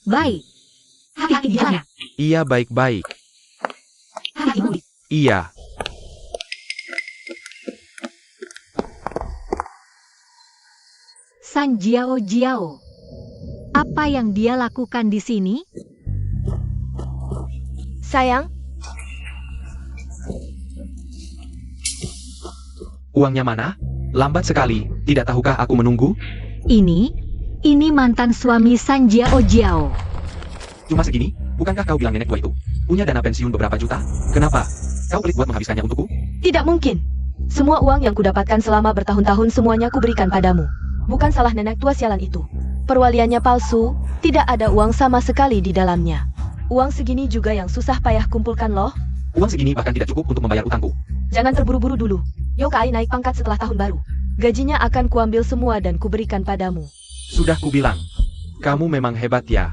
Baik. Hati-hati di jalan ya. Iya baik-baik. Hati-hati mudik. Iya. San Jiao Jiao. Apa yang dia lakukan di sini? Sayang, Uangnya mana? Lambat sekali. Tidak tahukah aku menunggu? Ini mantan suami San Jiao Jiao. Cuma segini? Bukankah kau bilang nenek tua itu punya dana pensiun beberapa juta? Kenapa? Kau pelit buat menghabiskannya untukku? tidak mungkin. Semua uang yang kudapatkan selama bertahun-tahun semuanya kuberikan padamu. Bukan salah nenek tua sialan itu. Perwaliannya palsu, tidak ada uang sama sekali di dalamnya. Uang segini juga yang susah payah kumpulkan loh. Uang segini bahkan tidak cukup untuk membayar utangku. Jangan terburu-buru dulu. Yokai naik pangkat setelah tahun baru. Gajinya akan kuambil semua dan kuberikan padamu. Sudah kubilang. Kamu memang hebat ya.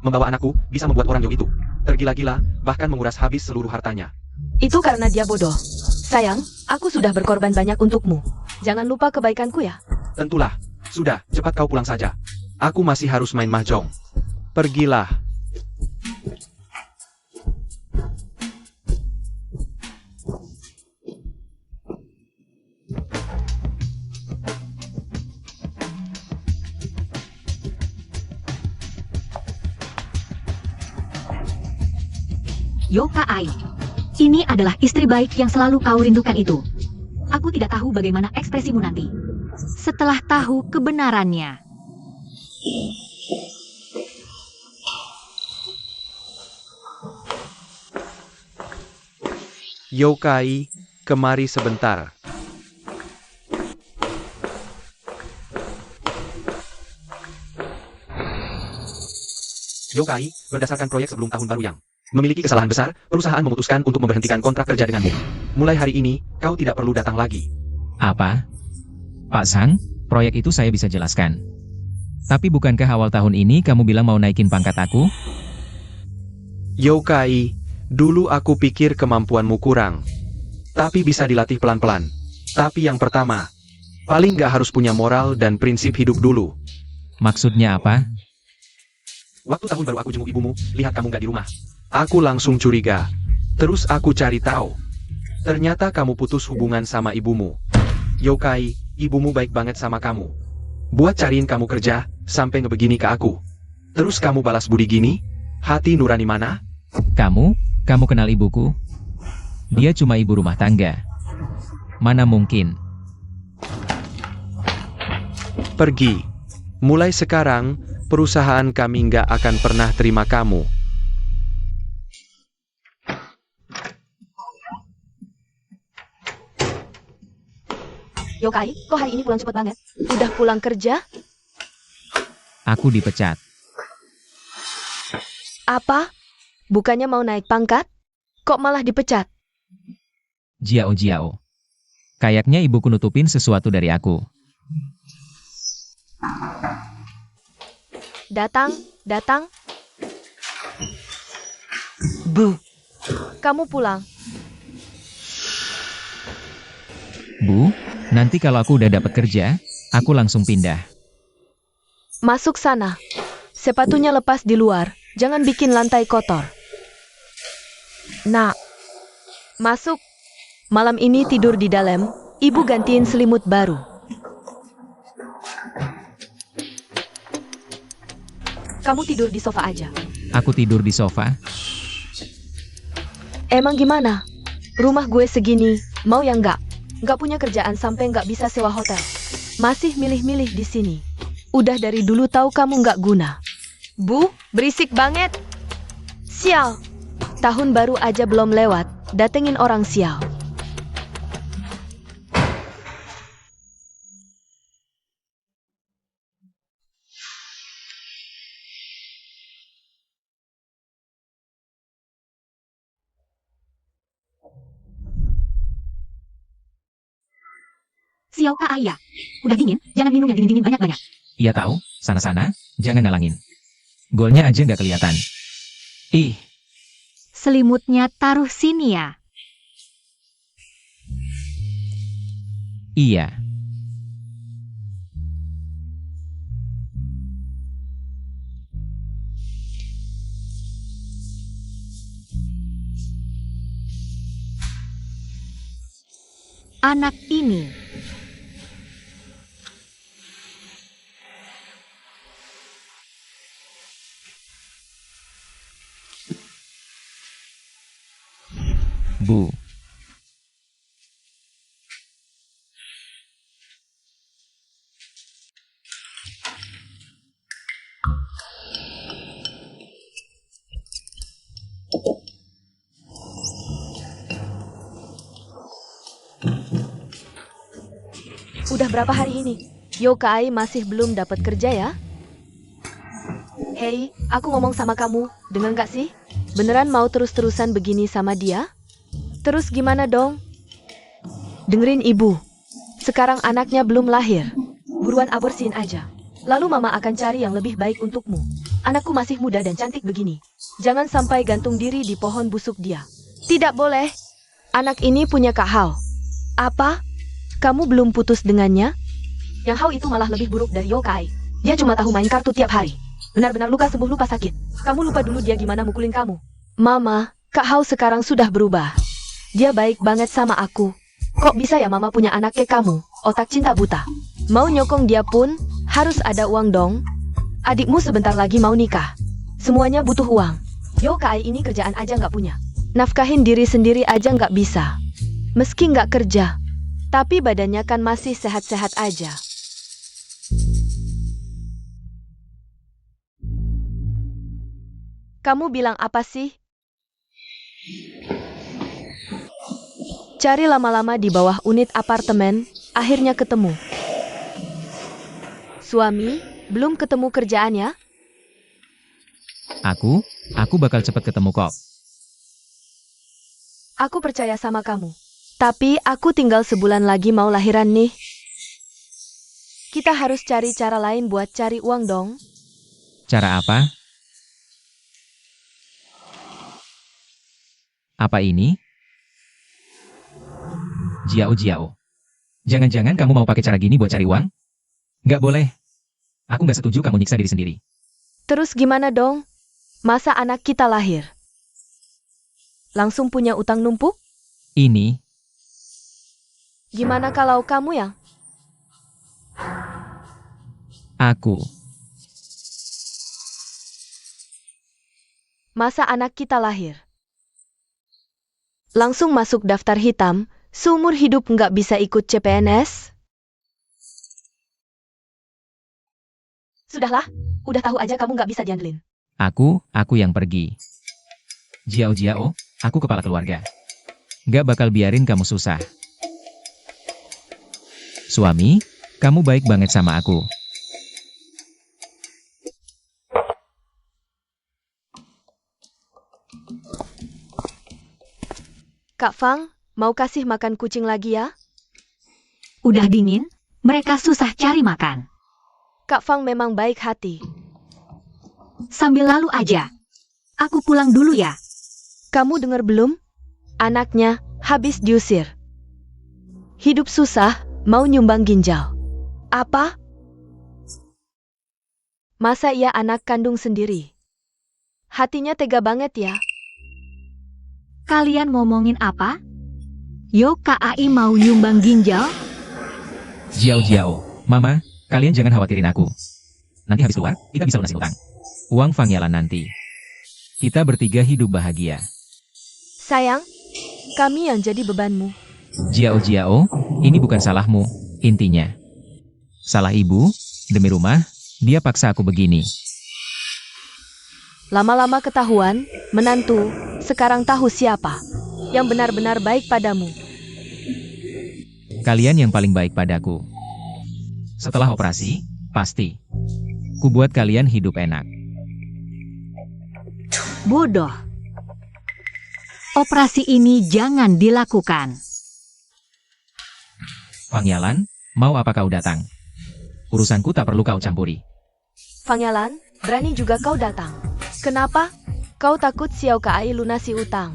Membawa anakku bisa membuat orang Yo itu tergila-gila, bahkan menguras habis seluruh hartanya. Itu karena dia bodoh. Sayang, aku sudah berkorban banyak untukmu. Jangan lupa kebaikanku ya. Tentulah. Sudah, cepat kau pulang saja. Aku masih harus main mahjong. Pergilah. Yokai. Ini adalah istri baik yang selalu kau rindukan itu. Aku tidak tahu bagaimana ekspresimu nanti. Setelah tahu kebenarannya. Yokai, kemari sebentar. Yokai, berdasarkan proyek sebelum tahun baru yang memiliki kesalahan besar, perusahaan memutuskan untuk memberhentikan kontrak kerja denganmu. Mulai hari ini, kau tidak perlu datang lagi. Apa? Pak Sang, proyek itu saya bisa jelaskan. Tapi bukankah awal tahun ini kamu bilang mau naikin pangkat aku? Yokai, dulu aku pikir kemampuanmu kurang. Tapi bisa dilatih pelan-pelan. Tapi yang pertama, paling nggak harus punya moral dan prinsip hidup dulu. Maksudnya apa? Waktu tahun baru aku jenguk ibumu, lihat kamu nggak di rumah. Aku langsung curiga. Terus aku cari tahu. Ternyata kamu putus hubungan sama ibumu. Yokai, ibumu baik banget sama kamu. Buat cariin kamu kerja, sampai ngebegini ke aku. Terus kamu balas budi gini? Hati nurani mana? Kamu kenal ibuku? Dia cuma ibu rumah tangga. Mana mungkin? Pergi. Mulai sekarang, perusahaan kami nggak akan pernah terima kamu. Yokai, kok hari ini pulang cepet banget? Udah pulang kerja? Aku dipecat. Apa? Bukannya mau naik pangkat? Kok malah dipecat? Jiao. Kayaknya ibuku nutupin sesuatu dari aku. Datang. Bu. Kamu pulang. Bu, nanti kalau aku udah dapat kerja, aku langsung pindah. Masuk sana. Sepatunya lepas di luar. Jangan bikin lantai kotor. Nak. Masuk. Malam ini tidur di dalam. Ibu gantiin selimut baru. Kamu tidur di sofa aja. Aku tidur di sofa. Emang gimana? Rumah gue segini, mau ya nggak? Nggak punya kerjaan sampai nggak bisa sewa hotel. Masih milih-milih di sini. Udah dari dulu tahu kamu nggak guna. Bu, berisik banget. Sial. Tahun baru aja belum lewat, datengin orang sial. Xiao Ka Ayah. Udah dingin, jangan minum yang dingin-dingin banyak-banyak. Iya tahu, sana-sana, jangan ngalangin. Golnya aja nggak kelihatan. Ih, Selimutnya taruh sini ya. iya. Anak ini. Bu. Udah berapa hari ini? Yokai masih belum dapat kerja ya? Hei, aku ngomong sama kamu, dengar gak sih? Beneran mau terus-terusan begini sama dia? Terus gimana dong? Dengerin ibu. Sekarang anaknya belum lahir. Buruan aborsin aja. Lalu mama akan cari yang lebih baik untukmu. Anakku masih muda dan cantik begini. Jangan sampai gantung diri di pohon busuk dia. Tidak boleh. Anak ini punya Kak Hao. Apa? Kamu belum putus dengannya? Yang Hao itu malah lebih buruk dari Yokai. Dia cuma tahu main kartu tiap hari. Benar-benar luka sembuh lupa sakit. Kamu lupa dulu dia gimana mukulin kamu. Mama, Kak Hao sekarang sudah berubah. Dia baik banget sama aku. Kok bisa ya mama punya anak kayak kamu? Otak cinta buta. Mau nyokong dia pun, harus ada uang dong. Adikmu sebentar lagi mau nikah. Semuanya butuh uang. Yokai ini kerjaan aja nggak punya. Nafkahin diri sendiri aja nggak bisa. Meski nggak kerja, tapi badannya kan masih sehat-sehat aja. Kamu bilang apa sih? Cari lama-lama di bawah unit apartemen, akhirnya ketemu. Suami, belum ketemu kerjaan ya? Aku bakal cepet ketemu kok. Aku percaya sama kamu. Tapi aku tinggal sebulan lagi mau lahiran nih. Kita harus cari cara lain buat cari uang dong. Cara apa? Apa ini? Jiao Jiao. Jangan-jangan kamu mau pakai cara gini buat cari uang? Nggak boleh. Aku nggak setuju kamu nyiksa diri sendiri. Terus gimana dong? Masa anak kita lahir? Langsung punya utang numpuk? Ini, Gimana kalau kamu yang? aku. Masa anak kita lahir? Langsung masuk daftar hitam, seumur hidup nggak bisa ikut CPNS? Sudahlah, udah tahu aja kamu nggak bisa diandelin. Aku yang pergi. Jiao Jiao, aku kepala keluarga. Nggak bakal biarin kamu susah. Suami, kamu baik banget sama aku. Kak Fang, mau kasih makan kucing lagi ya? Udah dingin, mereka susah cari makan. Kak Fang memang baik hati. Sambil lalu aja. Aku pulang dulu ya. Kamu dengar belum? Anaknya habis diusir. Hidup susah, mau nyumbang ginjal. Apa? Masa ia anak kandung sendiri? Hatinya tega banget ya. Kalian ngomongin apa? Yo KAI mau nyumbang ginjal? Jiao Jiao, Mama, kalian jangan khawatirin aku. Nanti habis keluar, kita bisa lunasin utang. Uang Fang Yalan nanti. Kita bertiga hidup bahagia. Sayang, kami yang jadi bebanmu. Jiao Jiao, ini bukan salahmu, intinya. Salah ibu, demi rumah, dia paksa aku begini. Lama-lama ketahuan, menantu, sekarang tahu siapa yang benar-benar baik padamu. Kalian yang paling baik padaku. Setelah operasi, pasti. Ku buat kalian hidup enak. Bodoh. Operasi ini jangan dilakukan. Fang Yalan, mau apa kau datang? Urusanku tak perlu kau campuri. Fang Yalan, berani juga kau datang. Kenapa? Kau takut Xiao KAI lunasi utang.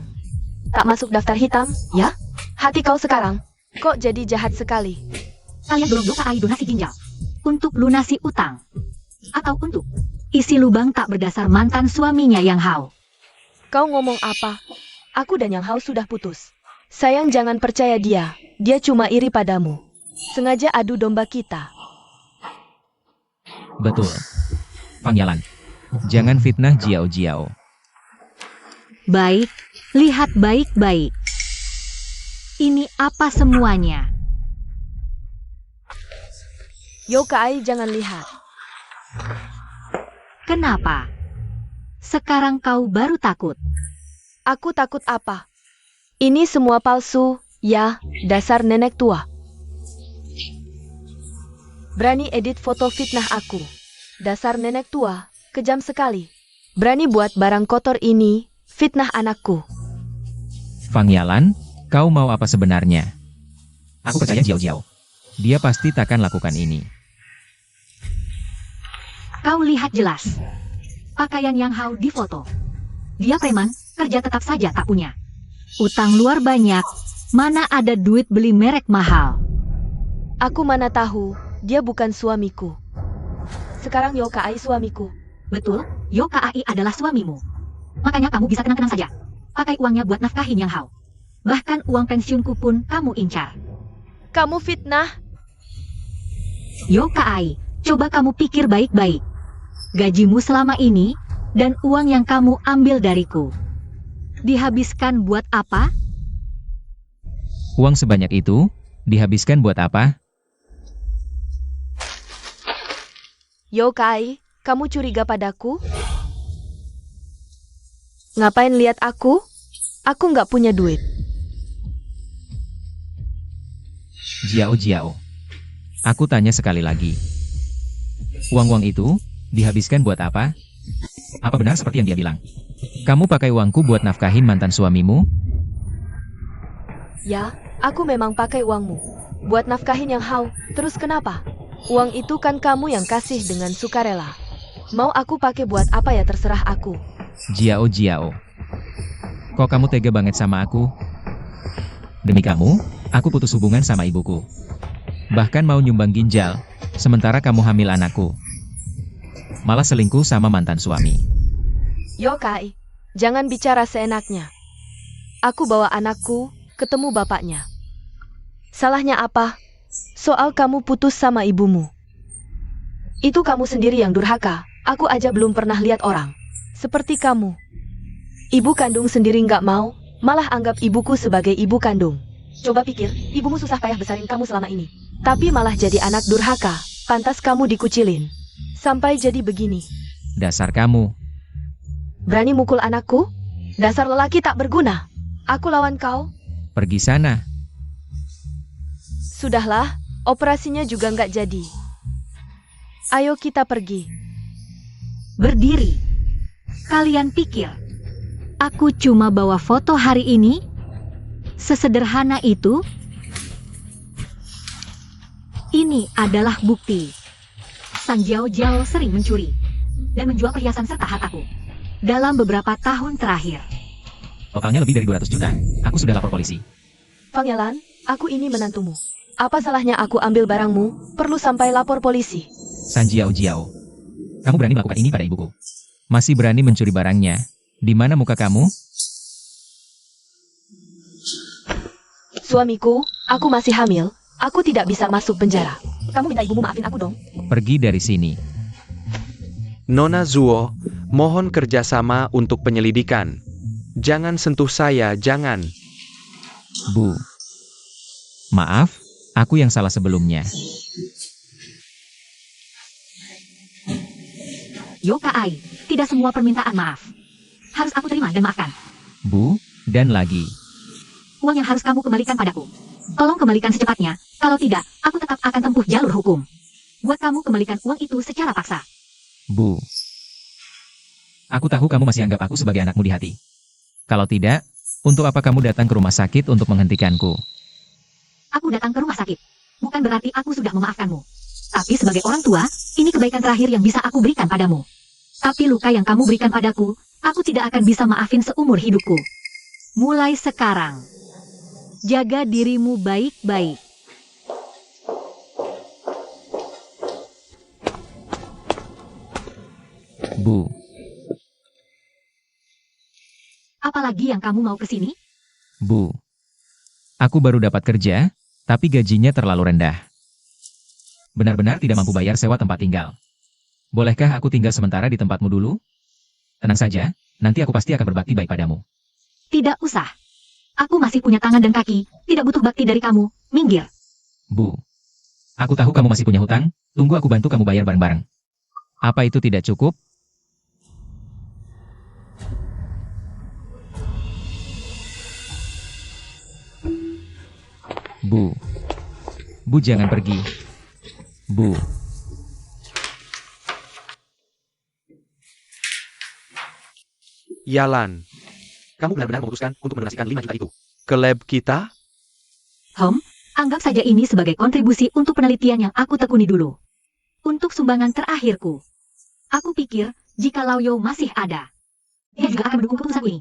Tak masuk daftar hitam, ya? Hati kau sekarang, kok jadi jahat sekali? Kalian belum Yo KAI donasi ginjal. Untuk lunasi utang. Atau untuk isi lubang tak berdasar mantan suaminya Yang Hao. Kau ngomong apa? Aku dan Yang Hao sudah putus. Sayang jangan percaya dia cuma iri padamu. Sengaja adu domba kita. Betul. Fang Yalan, jangan fitnah Jiao Jiao. Baik, lihat baik-baik. Ini apa semuanya? Yo KAI jangan lihat. Kenapa? Sekarang kau baru takut. Aku takut apa? Ini semua palsu, ya, dasar nenek tua. Berani edit foto fitnah aku. Dasar nenek tua, kejam sekali. Berani buat barang kotor ini, fitnah anakku. Fang Yalan, kau mau apa sebenarnya? Aku percaya Jiao Jiao. Dia pasti takkan lakukan ini. Kau lihat jelas. Pakaian Yang Hao di foto. Dia preman, kerja tetap saja tak punya. Utang luar banyak, mana ada duit beli merek mahal. Aku mana tahu, dia bukan suamiku. Sekarang Yo KAI suamiku. Betul, Yo KAI adalah suamimu. Makanya kamu bisa tenang-tenang saja. Pakai uangnya buat nafkahin Yang Hao. Bahkan uang pensiunku pun kamu incar. Kamu fitnah. Yo KAI, coba kamu pikir baik-baik. Gajimu selama ini, dan uang yang kamu ambil dariku. Dihabiskan buat apa? Uang sebanyak itu, dihabiskan buat apa? Yo KAI, kamu curiga padaku? Ngapain lihat aku? Aku nggak punya duit. Jiao Jiao. Aku tanya sekali lagi. Uang-uang itu, dihabiskan buat apa? Apa benar seperti yang dia bilang? Kamu pakai uangku buat nafkahin mantan suamimu? Ya, aku memang pakai uangmu. Buat nafkahin Yang Hao, terus kenapa? Uang itu kan kamu yang kasih dengan sukarela. Mau aku pakai buat apa ya terserah aku. Jiao Jiao. Kok kamu tega banget sama aku? Demi kamu, aku putus hubungan sama ibuku. Bahkan mau nyumbang ginjal, sementara kamu hamil anakku. Malah selingkuh sama mantan suami. Yokai, jangan bicara seenaknya. Aku bawa anakku ketemu bapaknya. Salahnya apa? Soal kamu putus sama ibumu. Itu kamu sendiri yang durhaka. Aku aja belum pernah lihat orang seperti kamu. Ibu kandung sendiri nggak mau, malah anggap ibuku sebagai ibu kandung. Coba pikir, ibumu susah payah besarin kamu selama ini. Tapi malah jadi anak durhaka. Pantas kamu dikucilin. Sampai jadi begini. Dasar kamu. Berani mukul anakku? Dasar lelaki tak berguna. Aku lawan kau? Pergi sana. Sudahlah, operasinya juga nggak jadi. Ayo kita pergi. Berdiri. Kalian pikir, aku cuma bawa foto hari ini? Sesederhana itu? Ini adalah bukti. Sang Jiao Jiao sering mencuri dan menjual perhiasan serta hartaku dalam beberapa tahun terakhir. Totalnya lebih dari 200 juta. Aku sudah lapor polisi. Fang Yalan, aku ini menantumu. Apa salahnya aku ambil barangmu? Perlu sampai lapor polisi? San Jiao Jiao. Kamu berani melakukan ini pada ibuku. Masih berani mencuri barangnya. Di mana muka kamu? Suamiku, aku masih hamil. Aku tidak bisa masuk penjara. Kamu minta ibumu maafin aku dong. Pergi dari sini. Nona Zuo, mohon kerjasama untuk penyelidikan. Jangan sentuh saya, jangan. Bu. Maaf, aku yang salah sebelumnya. Yokai, tidak semua permintaan maaf harus aku terima dan maafkan. Bu, dan lagi. Uang yang harus kamu kembalikan padaku. Tolong kembalikan secepatnya. Kalau tidak, aku tetap akan tempuh jalur hukum. Buat kamu kembalikan uang itu secara paksa. Bu. Aku tahu kamu masih anggap aku sebagai anakmu di hati. Kalau tidak, untuk apa kamu datang ke rumah sakit untuk menghentikanku? Aku datang ke rumah sakit. Bukan berarti aku sudah memaafkanmu. Tapi sebagai orang tua, ini kebaikan terakhir yang bisa aku berikan padamu. Tapi luka yang kamu berikan padaku, aku tidak akan bisa maafin seumur hidupku. Mulai sekarang, jaga dirimu baik-baik. Bu. Apalagi yang kamu mau ke sini? Bu. Aku baru dapat kerja, tapi gajinya terlalu rendah. Benar-benar tidak mampu bayar sewa tempat tinggal. Bolehkah aku tinggal sementara di tempatmu dulu? Tenang saja, nanti aku pasti akan berbakti baik padamu. Tidak usah. Aku masih punya tangan dan kaki, tidak butuh bakti dari kamu. Minggir. Bu. Aku tahu kamu masih punya hutang, tunggu aku bantu kamu bayar bareng-bareng. Apa itu tidak cukup? Bu. Bu jangan pergi. Bu. Yalan. Kamu benar-benar memutuskan untuk mendonasikan 5 juta itu ke lab kita? Anggap saja ini sebagai kontribusi untuk penelitian yang aku tekuni dulu. Untuk sumbangan terakhirku. Aku pikir, jika Lao Yo masih ada, dia juga akan mendukung keputusan ini.